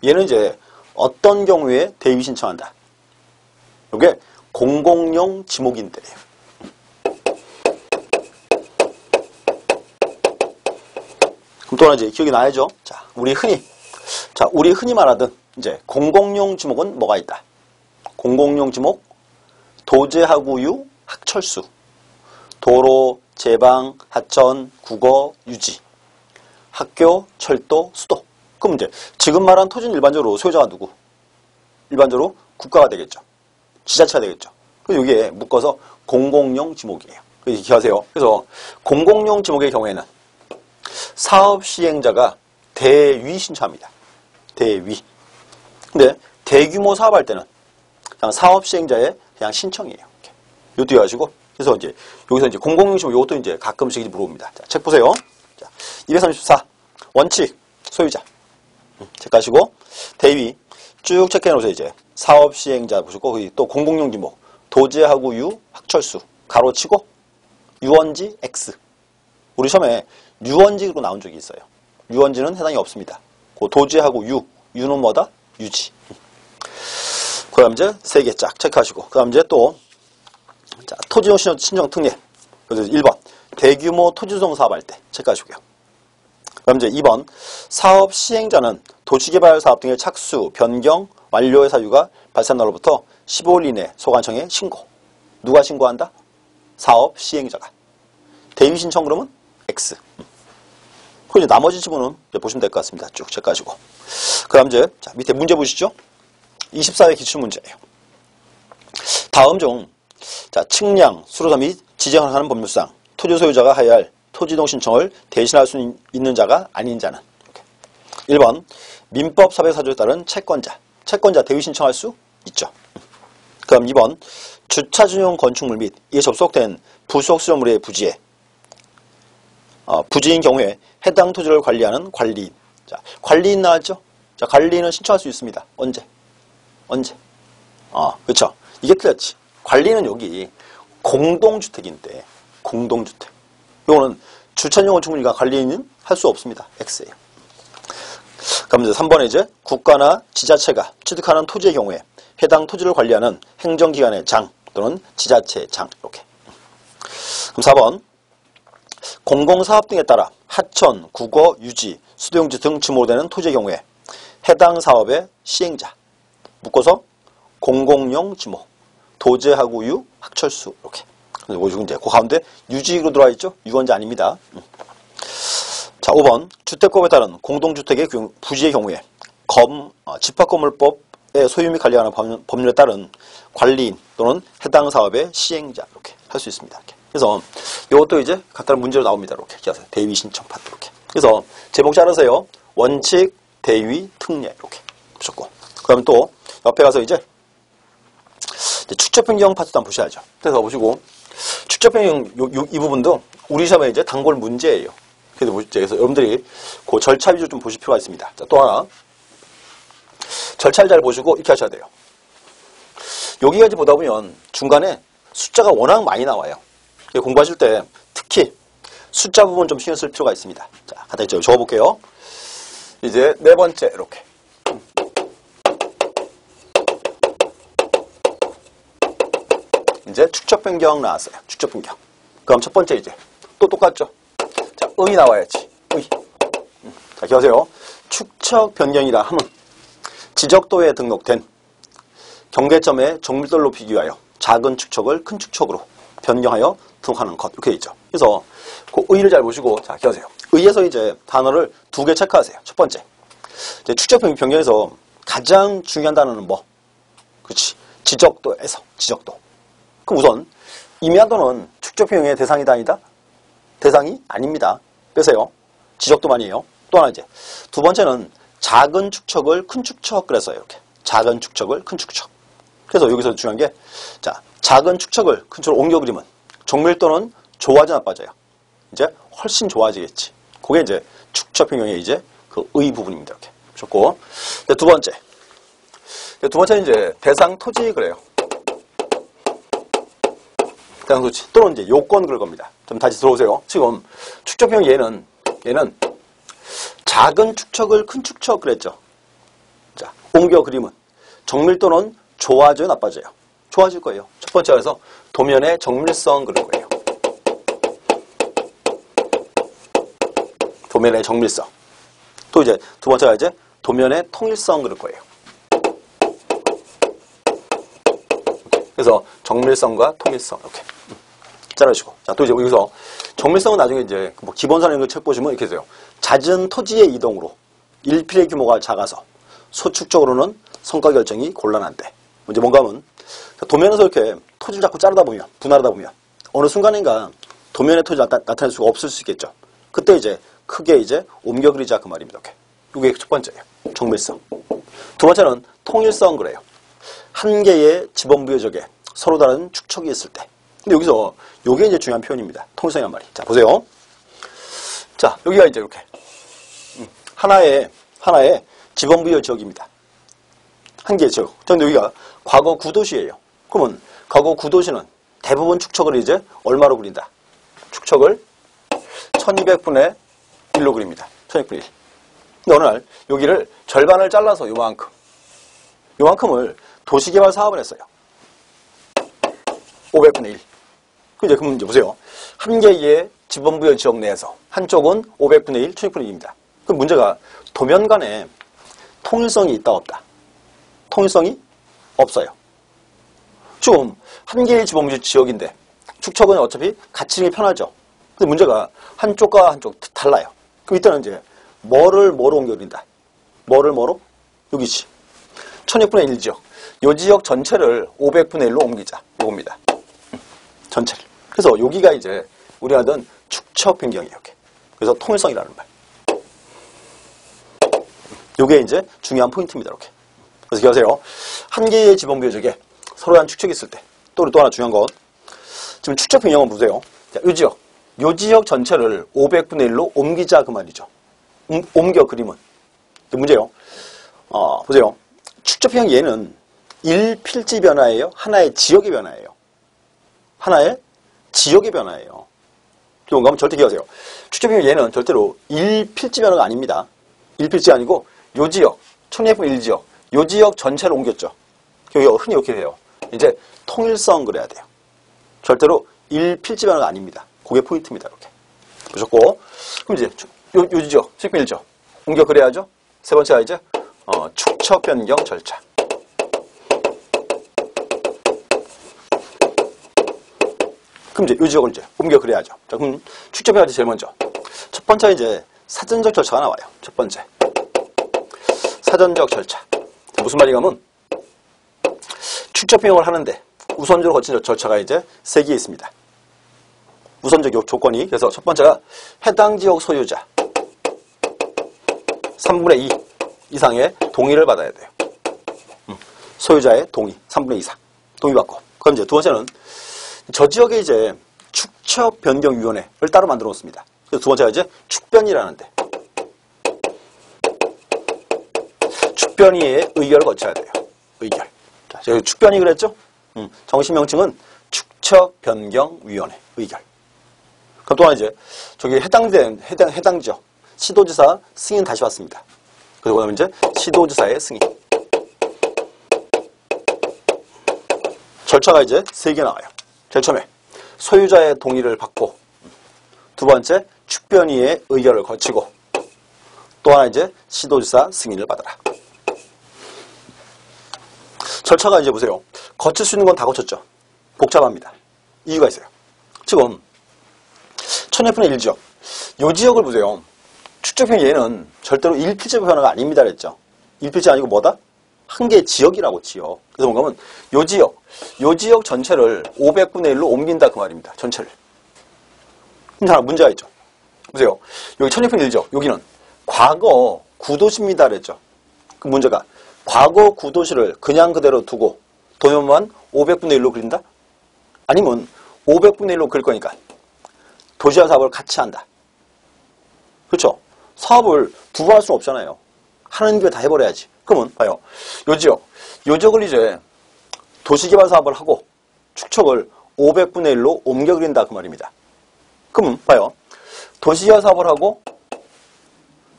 얘는 이제 어떤 경우에 대위 신청한다. 이게 공공용 지목인데요. 그럼 또 하나 이제 기억이 나야죠. 자, 우리 흔히 말하던 이제 공공용 지목은 뭐가 있다? 공공용 지목, 도제하구유, 학철수, 도로, 제방, 하천, 국어, 유지, 학교, 철도, 수도. 그럼 이제 지금 말한 토지는 일반적으로 소유자가 누구? 일반적으로 국가가 되겠죠. 지자체가 되겠죠. 그래서 여기에 묶어서 공공용 지목이에요. 그래서 기억하세요. 그래서 공공용 지목의 경우에는 사업 시행자가 대위 신청합니다. 대위. 근데 대규모 사업할 때는 그냥 사업 시행자의 그냥 신청이에요. 이것도 이해하시고. 그래서 이제 여기서 이제 공공용 지목 이것도 이제 가끔씩 물어봅니다. 자, 책 보세요. 자, 234 원칙 소유자. 체크하시고 대위. 쭉 체크해 놓으세요, 이제. 사업 시행자 보시고, 거기 또 공공용 지목. 도제하고 유, 학철수. 가로치고, 유원지 X. 우리 시험에 유원지로 나온 적이 있어요. 유원지는 해당이 없습니다. 그 도제하고 유. 유는 뭐다? 유지. 그 다음 이제 3개 쫙 체크하시고. 그 다음 이제 또, 자, 토지용 신청 특례. 그래서 1번. 대규모 토지조성 사업할 때 체크하시고요. 그럼 이제 2번. 사업 시행자는 도시개발 사업 등의 착수, 변경, 완료의 사유가 발생한 날로부터 15일 이내 소관청에 신고. 누가 신고한다? 사업 시행자가. 대위 신청 그러면 X. 그리고 이제 나머지 지문은 이제 보시면 될 것 같습니다. 쭉 체크하시고. 그 다음 이제, 자, 밑에 문제 보시죠. 24회 기출문제예요. 다음 중, 자, 측량, 수로사 및 지정을 하는 법률상 토지 소유자가 하여야 할 토지이동 신청을 대신할 수 있는 자가 아닌 자는. 이렇게. 1번, 민법 404조에 따른 채권자. 채권자 대위 신청할 수 있죠. 그 다음 2번, 주차 준용 건축물 및 이에 접속된 부속 수요물의 부지에 부지인 경우에 해당 토지를 관리하는 관리인. 자, 관리인 나왔죠? 자, 관리인은 신청할 수 있습니다. 언제? 그렇죠. 이게 틀렸지. 관리는 여기 공동주택인데, 공동주택. 이거는 주차용 건축물이니까 관리인은 할 수 없습니다. X예요. 그럼 이제 3번에 이제 국가나 지자체가 취득하는 토지의 경우에 해당 토지를 관리하는 행정기관의 장 또는 지자체의 장. 이렇게. 그럼 4번. 공공사업 등에 따라 하천, 국어, 유지, 수도용지 등 지목되는 토지의 경우에 해당 사업의 시행자. 묶어서 공공용 지목, 도제하고 유, 학철수. 이렇게. 그리고 이제 그 가운데 유지로 들어와 있죠? 유원지 아닙니다. 자, 5번. 주택법에 따른 공동주택의 부지의 경우에 집합건물법의 소유 및 관리하는 법률에 따른 관리인 또는 해당 사업의 시행자. 이렇게 할 수 있습니다. 이렇게. 그래서 이것도 이제 각각 문제로 나옵니다. 이렇게 기하세요. 대위 신청 파트. 이렇게. 그래서 제목 자르세요. 원칙, 대위, 특례. 이렇게 보셨고. 그럼 또 옆에 가서 이제 축적 변경 파트도 한번 보셔야죠. 그래서 보시고 축적 변경 이 부분도 우리 시험에 이제 단골 문제예요. 그래서 여러분들이 그 절차 위주로 좀 보실 필요가 있습니다. 자, 또 하나 절차를 잘 보시고 이렇게 하셔야 돼요. 여기까지 보다 보면 중간에 숫자가 워낙 많이 나와요. 공부하실 때 특히 숫자 부분 좀 신경 쓸 필요가 있습니다. 자, 갖다 이제 적어볼게요. 이제 4번째 이렇게. 이제 축적 변경 나왔어요. 축적 변경. 그럼 첫 번째 이제 또 똑같죠. 자, 의 나와야지. 의. 자, 기억하세요. 축적 변경이라 함은 지적도에 등록된 경계점의 정밀도를 높이기 위하여 작은 축척을 큰 축척으로 변경하여 등록하는 것. 이렇게 있죠. 그래서 그 의를 잘 보시고, 자, 기억하세요. 의에서 이제 단어를 2개 체크하세요. 첫 번째. 이제 축적 변경에서 가장 중요한 단어는 뭐? 그렇지. 지적도에서. 지적도. 그럼 우선 임야도는 축적 변경의 대상이다 아니다? 대상이 아닙니다. 빼세요. 지적도만이에요. 또 하나 이제 두 번째는 작은 축척을 큰 축척 그랬어요. 이렇게 작은 축척을 큰 축척. 그래서 여기서 중요한 게 자, 작은 축척을 큰 축으로 옮겨 그리면 정밀도는 좋아져 나빠져요. 이제 훨씬 좋아지겠지. 그게 이제 축적 변경의 이제 그 의 부분입니다. 이렇게 보셨고 두 번째. 두 번째는 이제 대상 토지 그래요. 대상 토지 또는 이제 요건 그럴 겁니다. 좀 다시 들어오세요. 지금 축적 변경 얘는 작은 축척을 큰 축척 그랬죠. 자, 옮겨 그리면 정밀도는 좋아져요, 나빠져요? 좋아질 거예요. 첫 번째 그래서 도면의 정밀성 그럴 거예요. 도면의 정밀성. 또 이제 두 번째가 이제 도면의 통일성 그럴 거예요. 그래서 정밀성과 통일성 이렇게 자르시고. 자, 또 이제 여기서 정밀성은 나중에 이제 뭐 기본선 이런 거 책 보시면 이렇게 돼요. 잦은 토지의 이동으로 일필의 규모가 작아서 소축적으로는 성과 결정이 곤란한데. 이제 뭔가 하면 도면에서 이렇게 토지를 자꾸 자르다 보면 분할하다 보면 어느 순간인가 도면에 토지가 나타날 수가 없을 수 있겠죠. 그때 이제 크게 이제 옮겨 그리자 그 말입니다. 이게 첫 번째예요. 정밀성. 두 번째는 통일성 그래요. 한 개의 지번부여적에 서로 다른 축척이 있을 때. 근데 여기서 요게 이제 중요한 표현입니다. 통일성이란 말이. 자, 보세요. 자, 여기가 이제 이렇게 하나의 지번부여 지역입니다. 한계 지역. 전 여기가 과거 구도시예요. 그러면 과거 구도시는 대부분 축척을 이제 얼마로 그린다? 축척을 1200분의 1로 그립니다. 1200분의 1. 근데 어느 날 여기를 절반을 잘라서 요만큼을 도시개발 사업을 했어요. 500분의 1. 그럼 이제 보세요. 한 개의 지방부여 지역 내에서 한쪽은 500분의 1, 1200분의 1입니다. 그럼 문제가 도면 간에 통일성이 있다 없다? 통일성이 없어요. 지금 한 개의 지방부여 지역인데 축척은 어차피 가치는 편하죠. 근데 문제가 한쪽과 한쪽 달라요. 그럼 이때는 이제 뭐를 뭐로 옮겨드린다? 뭐를 뭐로? 여기지. 1200분의 1 지역. 이 지역 전체를 500분의 1로 옮기자. 이겁니다. 전체를. 그래서 여기가 이제 우리 하던 축척 변경이에요. 이렇게. 그래서 통일성이라는 말. 이게 이제 중요한 포인트입니다. 이렇게. 그래서 기억하세요. 한 개의 지방부여 지역에 서로 한 축척이 있을 때 또 하나 중요한 건 지금 축척 변경은 보세요. 자, 이 지역 전체를 500분의 1로 옮기자 그 말이죠. 옮겨 그림은. 문제요. 보세요. 축척 변경 얘는 1필지 변화예요? 하나의 지역의 변화예요? 하나의 지역의 변화예요. 그런 거 하면 절대 기억하세요. 축척 변경 얘는 절대로 1필지 변화가 아닙니다. 1필지 아니고 요 지역, 1200분의 1 지역, 요 지역 전체를 옮겼죠. 여기가 흔히 이렇게 해요. 이제 통일성 그래야 돼요. 절대로 1필지 변화가 아닙니다. 그게 포인트입니다. 이렇게. 보셨고. 그럼 이제 요 지역, 1200분의 1 지역. 옮겨 그래야죠. 세 번째가 이제 축척 변경 절차. 그럼 이제 이 지역을 이제 옮겨 그래야죠. 자, 그럼 축척 변경이 제일 먼저. 첫 번째 이제 사전적 절차가 나와요. 첫 번째. 사전적 절차. 무슨 말이냐면 축척 변경을 하는데 우선적으로 거친 절차가 이제 3개 있습니다. 우선적 조건이. 그래서 첫 번째가 해당 지역 소유자 3분의 2 이상의 동의를 받아야 돼요. 소유자의 동의 3분의 2 이상 동의받고. 그럼 이제 두 번째는 저 지역에 이제 축척 변경 위원회를 따로 만들어 놓습니다. 그래서 두 번째가 이제 축변이라는데 축변위의 의결을 거쳐야 돼요. 의결. 자, 저기 축변위 그랬죠? 정식 명칭은 축척 변경 위원회 의결. 그럼 또한 이제 저기 해당 지역 시도지사 승인 다시 받습니다. 그리고 그다음에 이제 시도지사의 승인. 절차가 이제 3개 나와요. 제일 처음에 소유자의 동의를 받고, 두 번째 축변위의 의결을 거치고, 또 하나 이제 시도지사 승인을 받아라. 절차가 이제 보세요. 거칠 수 있는 건 다 거쳤죠. 복잡합니다. 이유가 있어요. 지금 1200분의 1 지역. 이 지역을 보세요. 축척변경 얘는 절대로 1필지 변화가 아닙니다. 그랬죠. 1필지 아니고 뭐다? 한 개의 지역이라고 지역. 그래서 뭔가 하면 요 지역 전체를 500분의 1로 옮긴다 그 말입니다. 전체를. 근데 하나 문제가 있죠. 보세요. 여기 1200분의 1 지역. 여기는 과거 구도시입니다. 그랬죠. 그 문제가 과거 구도시를 그냥 그대로 두고 도면만 500분의 1로 그린다? 아니면 500분의 1로 그릴 거니까 도시화 사업을 같이 한다. 그렇죠? 사업을 두 번 할 수는 없잖아요. 하는 게 다 해버려야지. 그러면 봐요. 요 지역을 이제 도시개발 사업을 하고 축척을 500분의 1로 옮겨 그린다 그 말입니다. 그러면 봐요. 도시개발 사업을 하고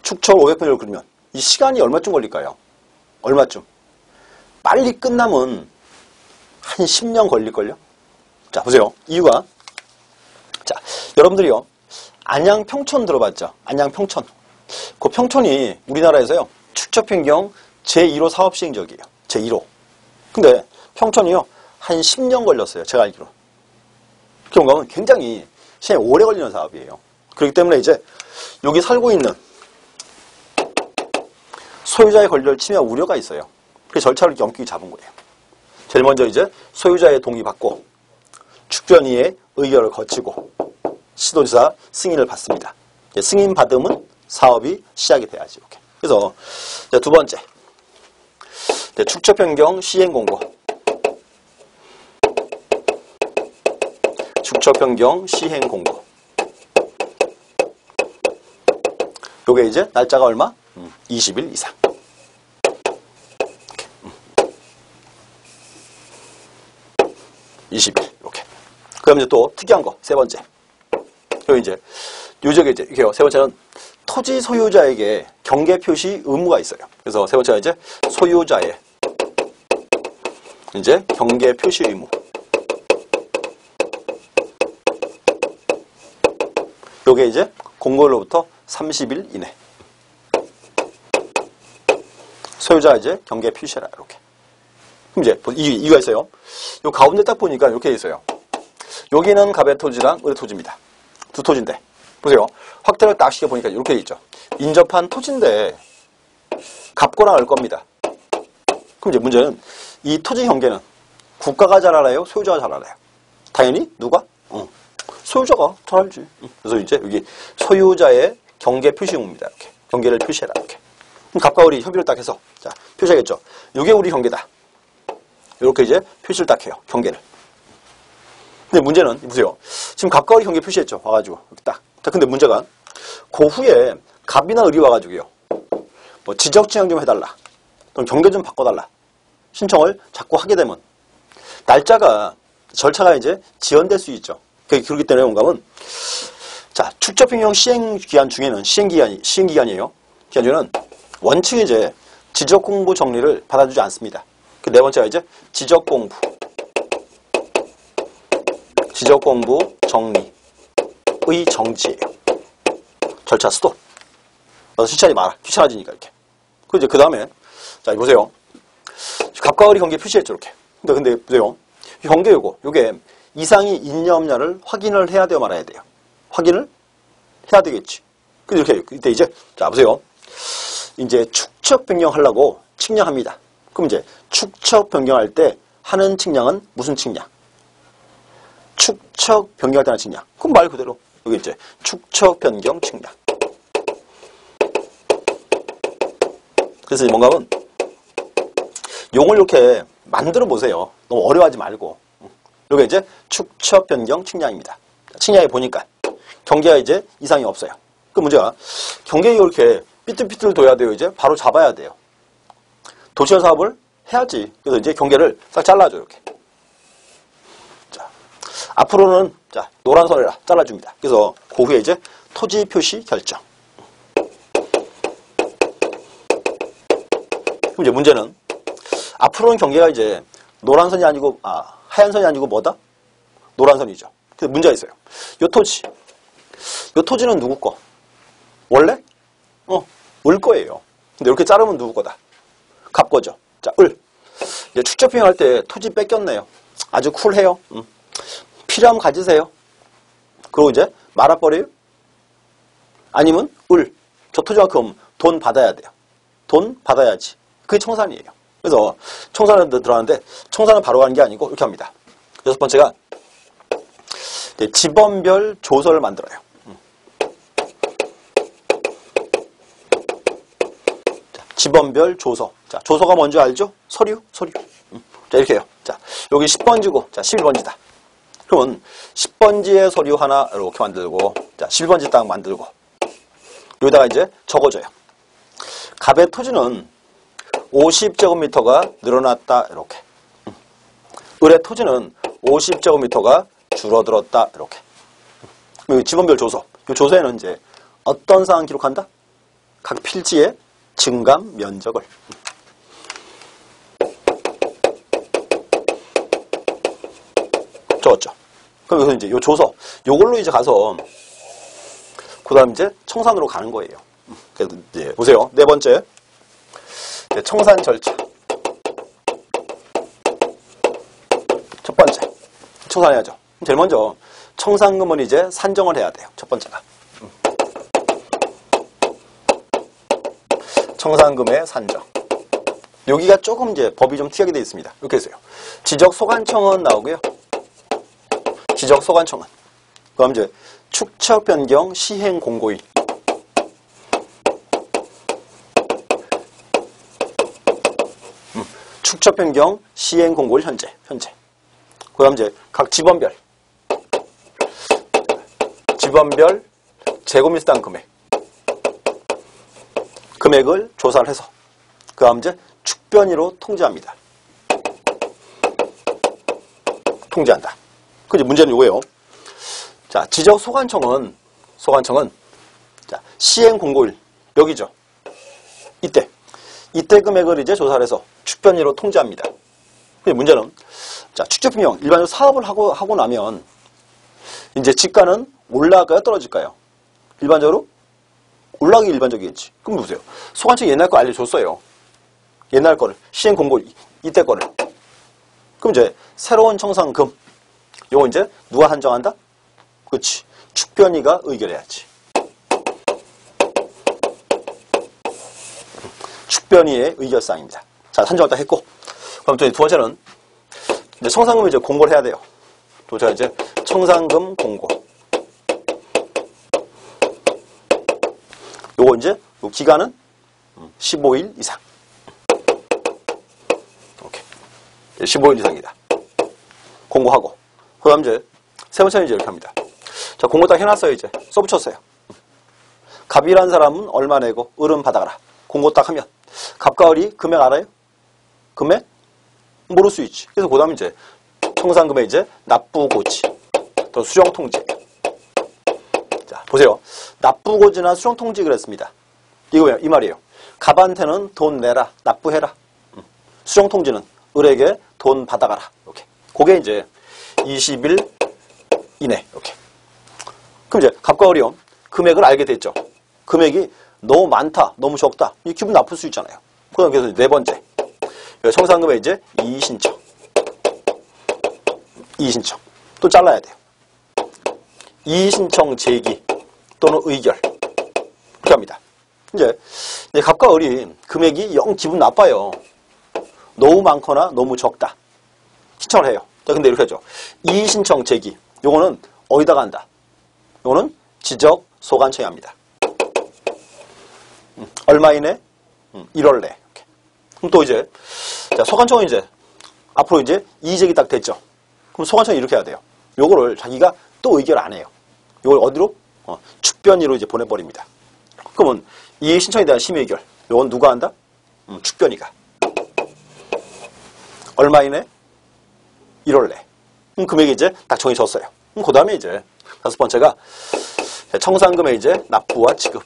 축척을 500분의 1로 그리면 이 시간이 얼마쯤 걸릴까요? 얼마쯤? 빨리 끝나면 한 10년 걸릴걸요? 자, 보세요. 이유가, 자, 여러분들이요. 안양 평촌 들어봤죠? 안양 평촌. 그 평촌이 우리나라에서요. 축척 변경 제1호 사업 시행 지역이에요. 제1호. 근데 평촌이요. 한 10년 걸렸어요. 제가 알기로. 그런 거는 굉장히 시간이 오래 걸리는 사업이에요. 그렇기 때문에 이제 여기 살고 있는 소유자의 권리를 침해할 우려가 있어요. 그래서 절차를 엄격히 잡은 거예요. 제일 먼저 이제 소유자의 동의받고 축변위의 의결을 거치고 시도지사 승인을 받습니다. 승인 받으면 사업이 시작이 돼야지. 이렇게. 그래서 두 번째 축척 변경 시행 공고. 축척 변경 시행 공고. 요게 이제 날짜가 얼마? 20일 이상. 20일. 이렇게. 그 다음에 또 특이한 거, 세 번째. 여기 이제, 요적에 이제, 이게요. 세 번째는 토지 소유자에게 경계 표시 의무가 있어요. 그래서 세 번째가 이제 소유자의 이제 경계 표시 의무. 요게 이제 공고일로부터 30일 이내. 소유자 이제 경계 표시해라. 이렇게. 그럼 이제 이유가 있어요. 요 가운데 딱 보니까 이렇게 있어요. 여기는 갑의 토지랑 을의 토지입니다. 두 토지인데. 보세요. 확대를 딱 시켜보니까 이렇게 있죠. 인접한 토지인데 갑거나 을 겁니다. 그럼 이제 문제는 이 토지 경계는 국가가 잘 알아요? 소유자가 잘 알아요? 당연히 누가? 소유자가 잘 알지. 그래서 이제 여기 소유자의 경계 표시 의무입니다. 이렇게. 경계를 표시해라. 이렇게. 그럼 갑과 을이 협의를 딱 해서 자, 표시하겠죠. 이게 우리 경계다. 이렇게 이제 표시를 딱 해요. 경계를. 근데 문제는 보세요. 지금 갑과 을이 경계 표시했죠. 와가지고 이렇게 딱. 자, 근데 문제가 그 후에 갑이나 을이 와가지고요. 뭐 지적지향 좀 해달라. 또는 경계 좀 바꿔달라. 신청을 자꾸 하게 되면 날짜가 절차가 이제 지연될 수 있죠. 그렇기 때문에 뭔가면 자, 축적변경 시행기간 중에는 시행기간이에요. 기간 중에는 원칙 이제 지적공부 정리를 받아주지 않습니다. 그 네 번째가 이제 지적공부 정리의 정지예요. 절차 스톱. 그래서 실천하지 마라. 귀찮아지니까 이렇게. 그 이제 그 다음에 자 보세요. 갑과 을이 경계 표시했죠 이렇게. 근데 보세요. 경계 요게 이상이 있냐 없냐를 확인을 해야 돼요, 말아야 돼요. 확인을 해야 되겠지. 근데 이렇게 이때 이제 자 보세요. 이제 축척 변경하려고 측량합니다. 그럼 이제 축척 변경할 때 하는 측량은 무슨 측량? 축척 변경할 때 하는 측량. 그럼 말 그대로 여기 이제 축척 변경 측량. 그래서 뭔가 하면 용을 이렇게 만들어 보세요. 너무 어려워하지 말고. 여기 이제 축척 변경 측량입니다. 측량해 보니까 경계가 이제 이상이 없어요. 그 문제가 경계가 이렇게 삐뚤삐뚤 둬야 돼요. 이제 바로 잡아야 돼요. 도시화 사업을 해야지. 그래서 이제 경계를 싹 잘라줘 이렇게. 자, 앞으로는 자 노란 선이라 잘라줍니다. 그래서 그 후에 이제 토지 표시 결정. 그럼 이제 문제는 앞으로는 경계가 이제 노란 선이 아니고 하얀 선이 아니고 뭐다? 노란 선이죠. 근데 문제가 있어요. 요 토지는 누구 거? 원래? 을 거예요. 근데 이렇게 자르면 누구 거다? 갑 거죠. 자, 을. 이제 축적비용할 때 토지 뺏겼네요. 아주 쿨해요. 필요하면 가지세요. 그리고 이제 말아버려요? 아니면 을. 저 토지만큼 돈 받아야 돼요. 돈 받아야지. 그게 청산이에요. 그래서 청산에 들어가는데 청산은 바로 가는 게 아니고 이렇게 합니다. 여섯 번째가 지번별 조서를 만들어요. 자, 지번별 조서. 자, 조서가 뭔지 알죠? 서류. 자, 이렇게 해요. 자, 여기 10번지고, 자, 11번지다. 그러면 10번지의 서류 하나 이렇게 만들고, 자, 11번지 딱 만들고, 여기다가 이제 적어줘요. 갑의 토지는 50제곱미터가 늘어났다. 이렇게. 을의 토지는 50제곱미터가 줄어들었다. 이렇게. 여기 지번별 조서. 이 조서에는 이제 어떤 사항 기록한다? 각 필지의 증감 면적을. 적었죠. 그럼 여기서 이제 요 조서. 요걸로 이제 가서 그 다음 이제 청산으로 가는 거예요. 그래서 이제 보세요. 네 번째. 청산 절차. 첫 번째. 청산해야죠. 제일 먼저 청산금은 이제 산정을 해야 돼요. 첫 번째가. 청산금의 산정. 여기가 조금 이제 법이 좀 특이하게 되어 있습니다. 이렇게 해서요. 지적소관청은 나오고요. 지적소관청은. 그다음 이제 축척변경 시행공고일. 축척변경 시행공고일 현재. 그 다음 이제 각 지번별 제곱미터당 금액을 조사를 해서 그 다음 이제 축변위로 통지합니다. 통제한다. 그 이제 문제는 이거예요. 자, 지적 소관청은 자, 시행 공고일 여기죠. 이때 금액을 이제 조사를 해서 축변위로 통제합니다. 근데 문제는 자, 축적평형 일반적으로 사업을 하고 나면 이제 지가는 올라갈까요, 떨어질까요? 일반적으로 올라가기 일반적이겠지. 그럼 보세요. 소관청이 옛날 거 알려줬어요. 옛날 거를 시행 공고 이때 거를. 그럼 이제 새로운 청산금 요거 이제 누가 한정한다? 그렇지. 축변위가 의결해야지. 축변위의 의결사항입니다. 자, 한정을 다 했고, 그럼 또 두 번째는 이제 청산금을 이제 공고를 해야 돼요. 또 제가 이제 청산금 공고. 요거 이제 요 기간은 15일 이상. 오케이. 15일 이상이다. 공고하고. 그 다음 이제 세 번째는 이제 이렇게 합니다. 자, 공고 딱 해놨어요, 이제. 써붙였어요. 갑이라는 사람은 얼마 내고 을은 받아가라. 공고 딱 하면. 갑과 을이 금액 알아요? 금액? 모를 수 있지. 그래서 그 다음에 이제 청산금에 이제 납부고지. 또 수정통지. 자, 보세요. 납부고지나 수정통지 그랬습니다. 이거예요. 이 말이에요. 갑한테는 돈 내라. 납부해라. 수정통지는 을에게 돈 받아가라. 이렇게. 그게 이제 20일 이내. 이렇게. 그럼 이제 갑과 을이요. 금액을 알게 됐죠. 금액이 너무 많다, 너무 적다. 이 기분 나쁠 수 있잖아요. 그럼 그래서 네 번째. 청산금에 이제 이의신청. 이의신청. 또 잘라야 돼요. 이의신청 제기 또는 의결. 그렇게 합니다. 이제 갑과 을이 금액이 영 기분 나빠요. 너무 많거나 너무 적다. 신청을 해요. 자, 근데 이렇게 하죠. 이의신청 제기. 요거는 어디다가 한다? 요거는 지적 소관청이 합니다. 얼마 이내? 1월 내. 그럼 또 이제, 자, 소관청은 이제, 앞으로 이제 이의제기 딱 됐죠. 그럼 소관청이 이렇게 해야 돼요. 요거를 자기가 또 의결 안 해요. 요걸 어디로? 축변위로 이제 보내버립니다. 그러면 이의 신청에 대한 심의 의결. 요건 누가 한다? 축변위가. 얼마 이내? 1월 내. 그럼 금액이 이제 딱 정해졌어요. 그럼 그 다음에 이제, 다섯 번째가, 청산금의 이제 납부와 지급.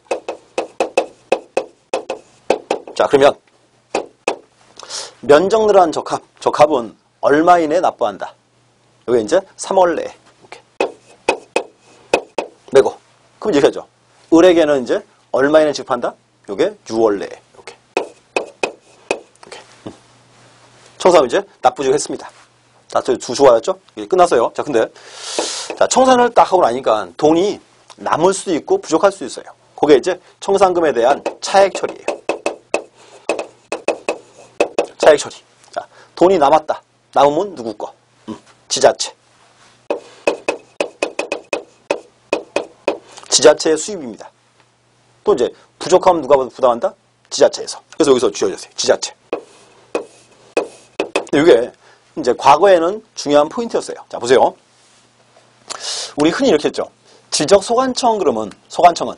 자, 그러면 면적늘한 적합은 얼마 이내에 납부한다. 여기 이제 3월 내에 이렇게 내고. 그럼 이렇게 하죠. 을에게는 이제 얼마 이내에 지급한다. 요게 6월 내에 이렇게. 청산은 이제 납부지급 했습니다. 자, 저 두 수화였죠? 이게 끝났어요. 자, 근데 자, 청산을 딱 하고 나니까 돈이 남을 수도 있고 부족할 수도 있어요. 그게 이제 청산금에 대한 차액 처리예요. 차액 처리. 자, 돈이 남았다. 남으면 누구 거? 지자체. 지자체의 수입입니다. 또 이제 부족하면 누가 부담한다? 지자체에서. 그래서 여기서 쥐어졌어요. 지자체. 이게 이제 과거에는 중요한 포인트였어요. 자, 보세요. 우리 흔히 이렇게 했죠. 지적 소관청 그러면 소관청은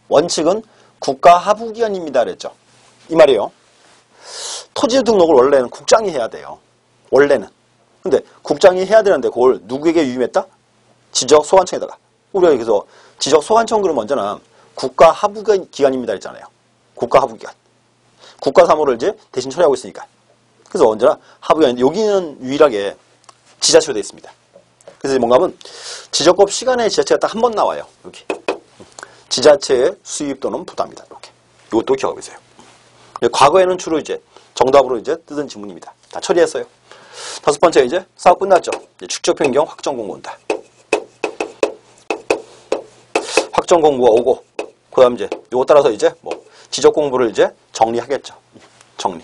원칙은 국가 하부기관입니다. 그랬죠. 이 말이에요. 토지 등록을 원래는 국장이 해야 돼요. 원래는. 근데 국장이 해야 되는데 그걸 누구에게 유임했다? 지적 소관청에다가. 우리가 여기서 지적 소관청 그러면 언제나 국가 하부기관입니다. 했잖아요. 국가 하부기관. 국가 사무를 이제 대신 처리하고 있으니까. 그래서 언제나 하부기관인데 여기는 유일하게 지자체로 되어 있습니다. 그래서 뭔가 하면 지적법 시간에 지자체가 딱 한 번 나와요. 여기. 지자체의 수입 또는 부담이다. 이렇게. 이것도 기억하고 계세요. 과거에는 주로 이제 정답으로 이제 뜨던 지문입니다. 다 처리했어요. 다섯 번째 이제 사업 끝났죠. 축적 변경 확정 공고 온다. 확정 공고가 오고 그다음 이제 요거 따라서 이제 뭐 지적 공부를 이제 정리하겠죠. 정리.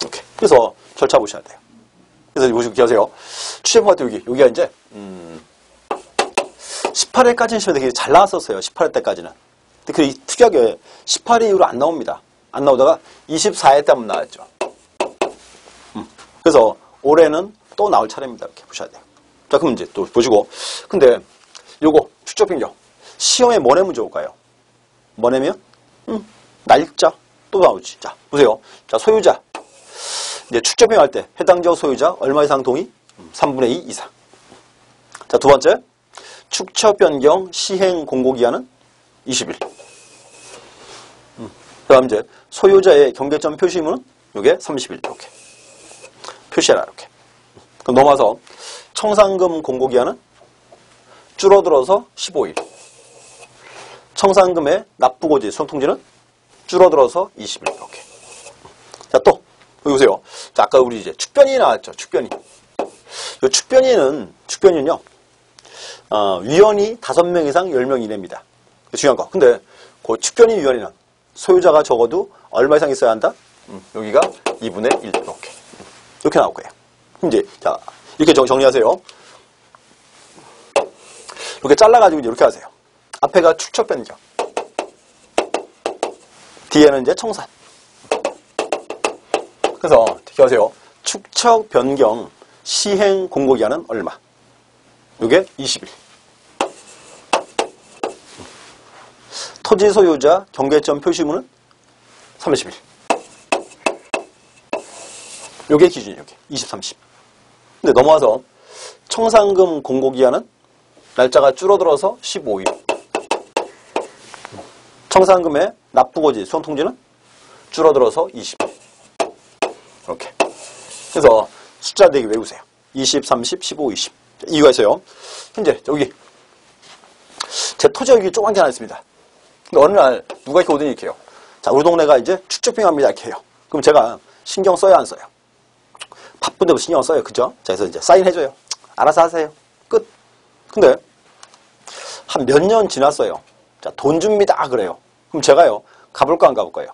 이렇게. 그래서 절차 보셔야 돼요. 그래서 보시고 기억하세요. 취재법 같은 여기가 이제 18회까지는 시험에 되게 잘 나왔었어요. 18회 때까지는. 근데 그 특이하게 18회 이후로 안 나옵니다. 안 나오다가 24회 때 한번 나왔죠. 그래서 올해는 또 나올 차례입니다. 이렇게 보셔야 돼요. 자, 그럼 이제 또 보시고. 근데 요거 축적 변경. 시험에 뭐 내면 좋을까요? 뭐 내면? 날짜. 또 나오지. 자, 보세요. 자, 소유자. 이제 축적 변경할 때 해당 지역 소유자 얼마 이상 동의? 3분의 2 이상. 자, 두 번째. 축적 변경 시행 공고기한은 20일. 그다음 이제 소유자의 경계점 표시 의무는 요게 30일 이렇게 표시해라 이렇게. 그럼 넘어와서 청산금 공고기한은 줄어들어서 15일. 청산금의 납부고지 수령통지는 줄어들어서 20일 이렇게. 자, 또 여기 보세요. 자, 아까 우리 이제 축변이 나왔죠. 축변이. 이 축변이는요. 위원이 5명 이상 10명 이내입니다. 중요한 거. 근데 그 축변이 위원회는 소유자가 적어도 얼마 이상 있어야 한다? 여기가 2분의 1 이렇게 나올 거예요. 이제 자, 이렇게 정리하세요. 이렇게 잘라가지고 이렇게 하세요. 앞에가 축적 변경, 뒤에는 이제 청산. 그래서 기억하세요. 축적 변경 시행 공고기한은 얼마? 이게 20일. 토지 소유자 경계점 표시 의무는 30일. 요게 기준이에요. 요게 20, 30. 근데 넘어와서 청산금 공고기한은 날짜가 줄어들어서 15일. 청산금의 납부고지 수령통지는 줄어들어서 20일. 이렇게. 그래서 숫자 4개 외우세요. 20, 30, 15, 20. 이유가 있어요. 현재 여기 제 토지가 여기 조그만 게 하나 있습니다. 근데 어느 날 누가 이렇게 오더니 이렇게 해요. 자, 우리 동네가 이제 축적 변경합니다. 이렇게 해요. 그럼 제가 신경 써야 안 써요? 바쁜데도 신경 써요. 그죠? 자, 그래서 이제 사인해줘요. 알아서 하세요. 끝. 근데 한 몇 년 지났어요. 자, 돈 줍니다. 그래요. 그럼 제가요. 가볼까 안 가볼까요?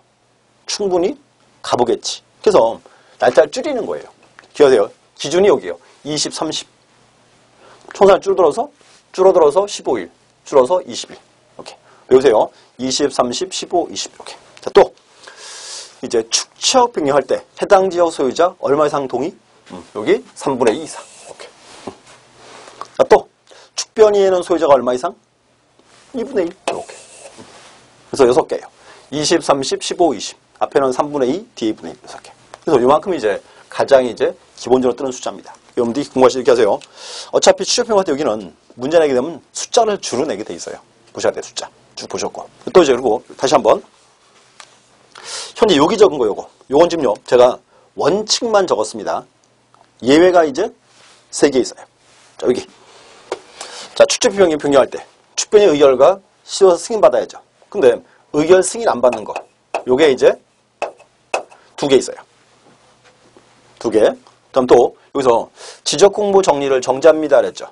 충분히 가보겠지. 그래서 날짜를 줄이는 거예요. 기억하세요. 기준이 여기에요. 20, 30. 총산 줄어들어서 15일. 줄어서 20일. 이렇게. 외우세요. 20, 30, 15, 20. 이렇게. 자, 또 이제 축적 변경할 때 해당 지역 소유자 얼마 이상 동의? 여기 3분의 2 이상. 이렇게. 자, 또 축변이에는 소유자가 얼마 이상? 2분의 1. 이렇게. 그래서 6개예요. 20, 30, 15, 20. 앞에는 3분의 2, 뒤에 2분의 1. 6개. 그래서 이만큼이 이제 가장 이제 기본적으로 뜨는 숫자입니다. 여러분들이 공부하실 때 이렇게 하세요. 어차피 축적 변경할 때 여기는 문제 내게 되면 숫자를 주로 내게 돼 있어요. 보셔야 돼요. 숫자. 쭉 보셨고. 또 이제 그리고 다시 한번. 현재 여기 적은 거 요건 지금요. 제가 원칙만 적었습니다. 예외가 이제 3개 있어요. 자, 여기. 자, 축적 변경할 때 축변의 의결과 시도서 승인 받아야죠. 근데 의결 승인 안 받는 거. 요게 이제 2개 있어요. 2개. 그다음 또 여기서 지적 공부 정리를 정지합니다 그랬죠.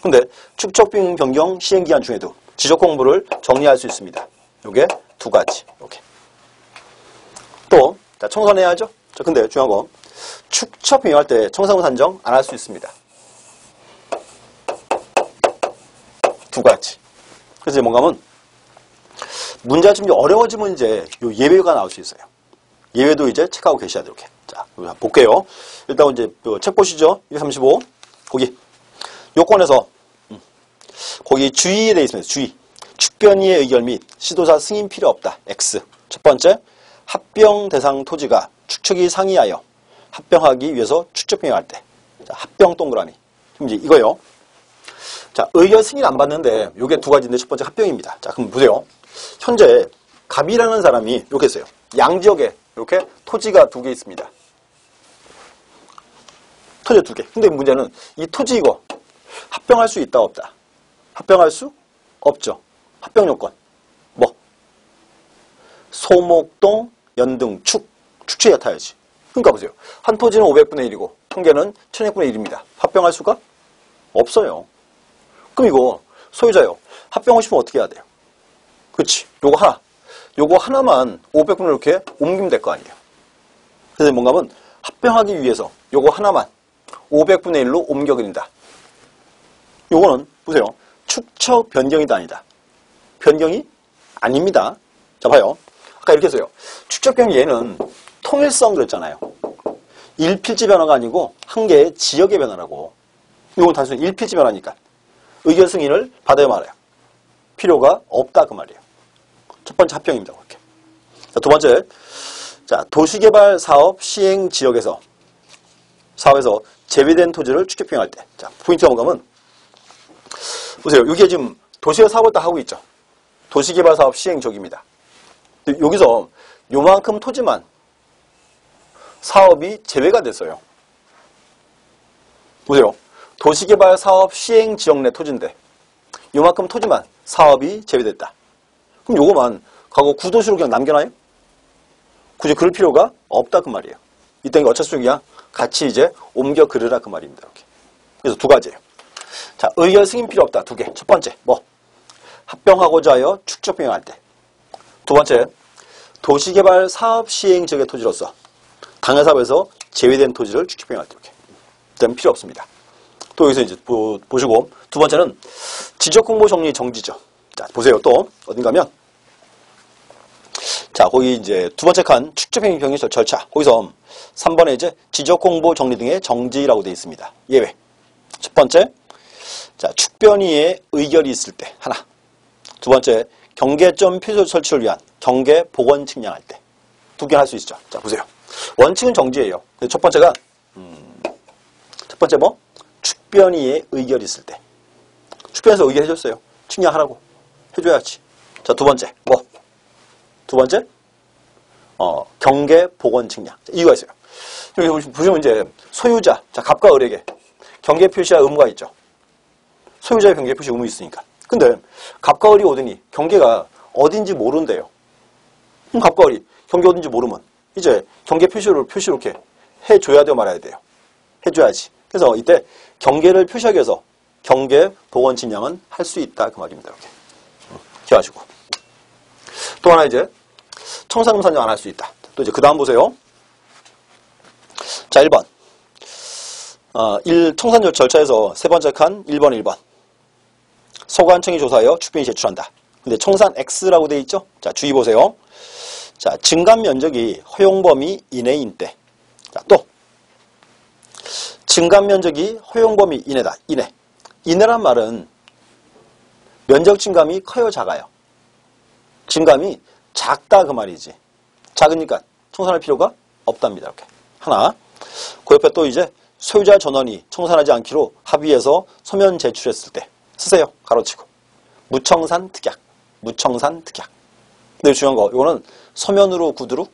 근데 축적 변경 시행 기한 중에도 지적 공부를 정리할 수 있습니다. 요게 2가지. 이렇게. 또 자, 청산해야죠. 자, 근데 중요한 거 축적 변경할 때 청산금 산정 안 할 수 있습니다. 2가지. 그래서 이제 뭔가 하면 문제가 좀 어려워지면 이제 요 예외가 나올 수 있어요. 예외도 이제 체크하고 계셔야 돼요. 이렇게. 자, 볼게요. 일단 이제 책 보시죠. 235. 거기 요건에서 거기 주의에 대해 있습니다. 주의. 축변이의 의결 및 시도자 승인 필요 없다. X. 첫 번째, 합병 대상 토지가 축척이 상이하여 합병하기 위해서 축적 변경할 때. 자, 합병 동그라미. 그럼 이제 이거요. 자, 의결 승인 안 받는데 요게 2가지인데 첫 번째 합병입니다. 자, 그럼 보세요. 현재 갑이라는 사람이 이렇게 했어요. 양지역에 이렇게 토지가 2개 있습니다. 토지 2개. 근데 문제는 이 토지 이거 합병할 수 있다 없다? 합병할 수 없죠. 합병 요건. 뭐? 소목동, 연등, 축축에 얕아야지. 그러니까 보세요. 한 토지는 500분의 1이고 한 개는 1600분의 1입니다. 합병할 수가 없어요. 그럼 이거 소유자요. 합병하고 싶으면 어떻게 해야 돼요? 그렇지. 요거 하나만 500분을 이렇게 옮기면 될 거 아니에요. 그래서 뭔가 하면 합병하기 위해서 요거 하나만 500분의 1로 옮겨드린다. 요거는 보세요. 축척 변경이다 아니다. 변경이 아닙니다. 자, 봐요. 아까 이렇게 했어요. 축척 변경 얘는 통일성 그랬잖아요. 일필지 변화가 아니고 한 개의 지역의 변화라고. 이건 단순히 일필지 변화니까. 의결 승인을 받아야 말아요. 필요가 없다 그 말이에요. 첫 번째 합병입니다. 그렇게. 자, 두 번째. 자, 도시개발 사업 시행 지역에서 사업에서 제외된 토지를 축적평할 때. 자, 포인트가 뭔가면 보세요. 이게 지금 도시의 사업을 다 하고 있죠. 도시개발 사업 시행 지역입니다. 여기서 요만큼 토지만 사업이 제외가 됐어요. 보세요. 도시개발 사업 시행 지역 내 토지인데 요만큼 토지만 사업이 제외됐다. 그럼 요거만 과거 구도시로 그냥 남겨놔요? 굳이 그럴 필요가 없다 그 말이에요. 이때 어쩔 수 없냐? 같이 이제 옮겨 그르라 그 말입니다. 이렇게. 그래서 두 가지예요. 자, 의결 승인 필요 없다. 두 개. 첫 번째, 뭐? 합병하고자 하여 축적병행할 때. 두 번째, 도시개발 사업 시행 지역의 토지로서 당해사업에서 제외된 토지를 축적병행할 때. 이렇게. 그다음 필요 없습니다. 또 여기서 이제 보시고 두 번째는 지적공모 정리 정지죠. 자, 보세요. 또 어딘가면 자, 거기 이제 두 번째 칸 축적병행 병행 절차. 거기서 3번에 이제 지적공모 정리 등의 정지라고 되어 있습니다. 예외. 첫 번째, 자, 축변위에 의결이 있을 때 하나. 두 번째, 경계점 표소 설치를 위한 경계 복원 측량할 때. 두 개 할 수 있죠. 자, 보세요. 원칙은 정지예요. 첫 번째가 첫 번째 뭐? 축변위에 의결이 있을 때. 축변에서 의결해줬어요. 측량하라고. 해줘야지. 자, 두 번째 뭐? 두 번째, 경계 복원 측량. 자, 이유가 있어요. 여기 보시면 이제 소유자, 자, 갑과 을에게 경계 표시할 의무가 있죠. 소유자의 경계 표시 의무 있으니까. 근데 갑과 을이 오더니 경계가 어딘지 모른대요. 그럼 갑과 을이 경계 어딘지 모르면 이제 경계 표시를 이렇게 해줘야 돼요, 말아야 돼요. 해줘야지. 그래서 이때 경계를 표시하기 위해서 경계 복원 측량은 할 수 있다 그 말입니다. 이렇게 기억하시고. 또 하나 이제 청산금 산정 안 할 수 있다. 또 이제 그 다음 보세요. 자, 1번. 청산 절차에서 세 번째 칸 1번. 소관청이 조사하여 축변이 제출한다. 근데 청산 X라고 되어 있죠? 자, 주의 보세요. 자, 증감 면적이 허용 범위 이내인 때. 자, 또 증감 면적이 허용 범위 이내다. 이내란 말은 면적 증감이 커요, 작아요? 증감이 작다 그 말이지. 작으니까 청산할 필요가 없답니다. 이렇게. 하나. 그 옆에 또 이제 소유자 전원이 청산하지 않기로 합의해서 서면 제출했을 때 쓰세요. 가로치고. 무청산 특약. 근데 중요한 거 이거는 서면으로 구두로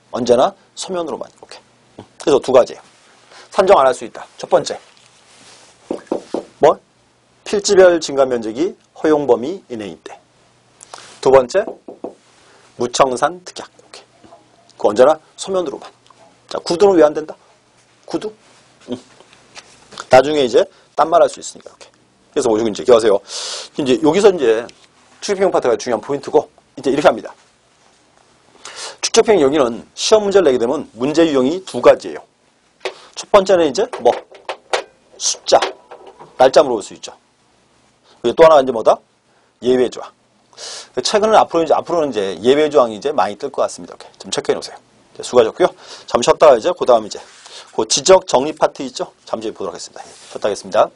언제나 서면으로만 이렇게. 그래서 두 가지예요. 산정 안 할 수 있다. 첫 번째. 뭐? 필지별 증감 면적이 허용 범위 이내인 때. 두 번째. 무청산 특약. 이렇게. 그 언제나 서면으로만. 자, 구두는 왜 안 된다? 구두? 나중에 이제 딴 말 할 수 있으니까 이렇게. 그래서 뭐죠 이제 기억하세요. 이제 여기서 이제 축적평형 파트가 중요한 포인트고 이제 이렇게 합니다. 축적평형 여기는 시험 문제를 내게 되면 문제 유형이 두 가지예요. 첫 번째는 이제 뭐 숫자, 날짜 물어볼 수 있죠. 그리고 또 하나가 이제 뭐다? 예외 조항. 최근에 앞으로는 이제 예외 조항이 이제 많이 뜰 것 같습니다. 이렇게 좀 체크해 놓으세요. 수고하셨고요. 잠시 쉬었다가 이제 그 다음 이제 그 지적 정리 파트 있죠? 잠시 보도록 하겠습니다. 쉬었다 하겠습니다.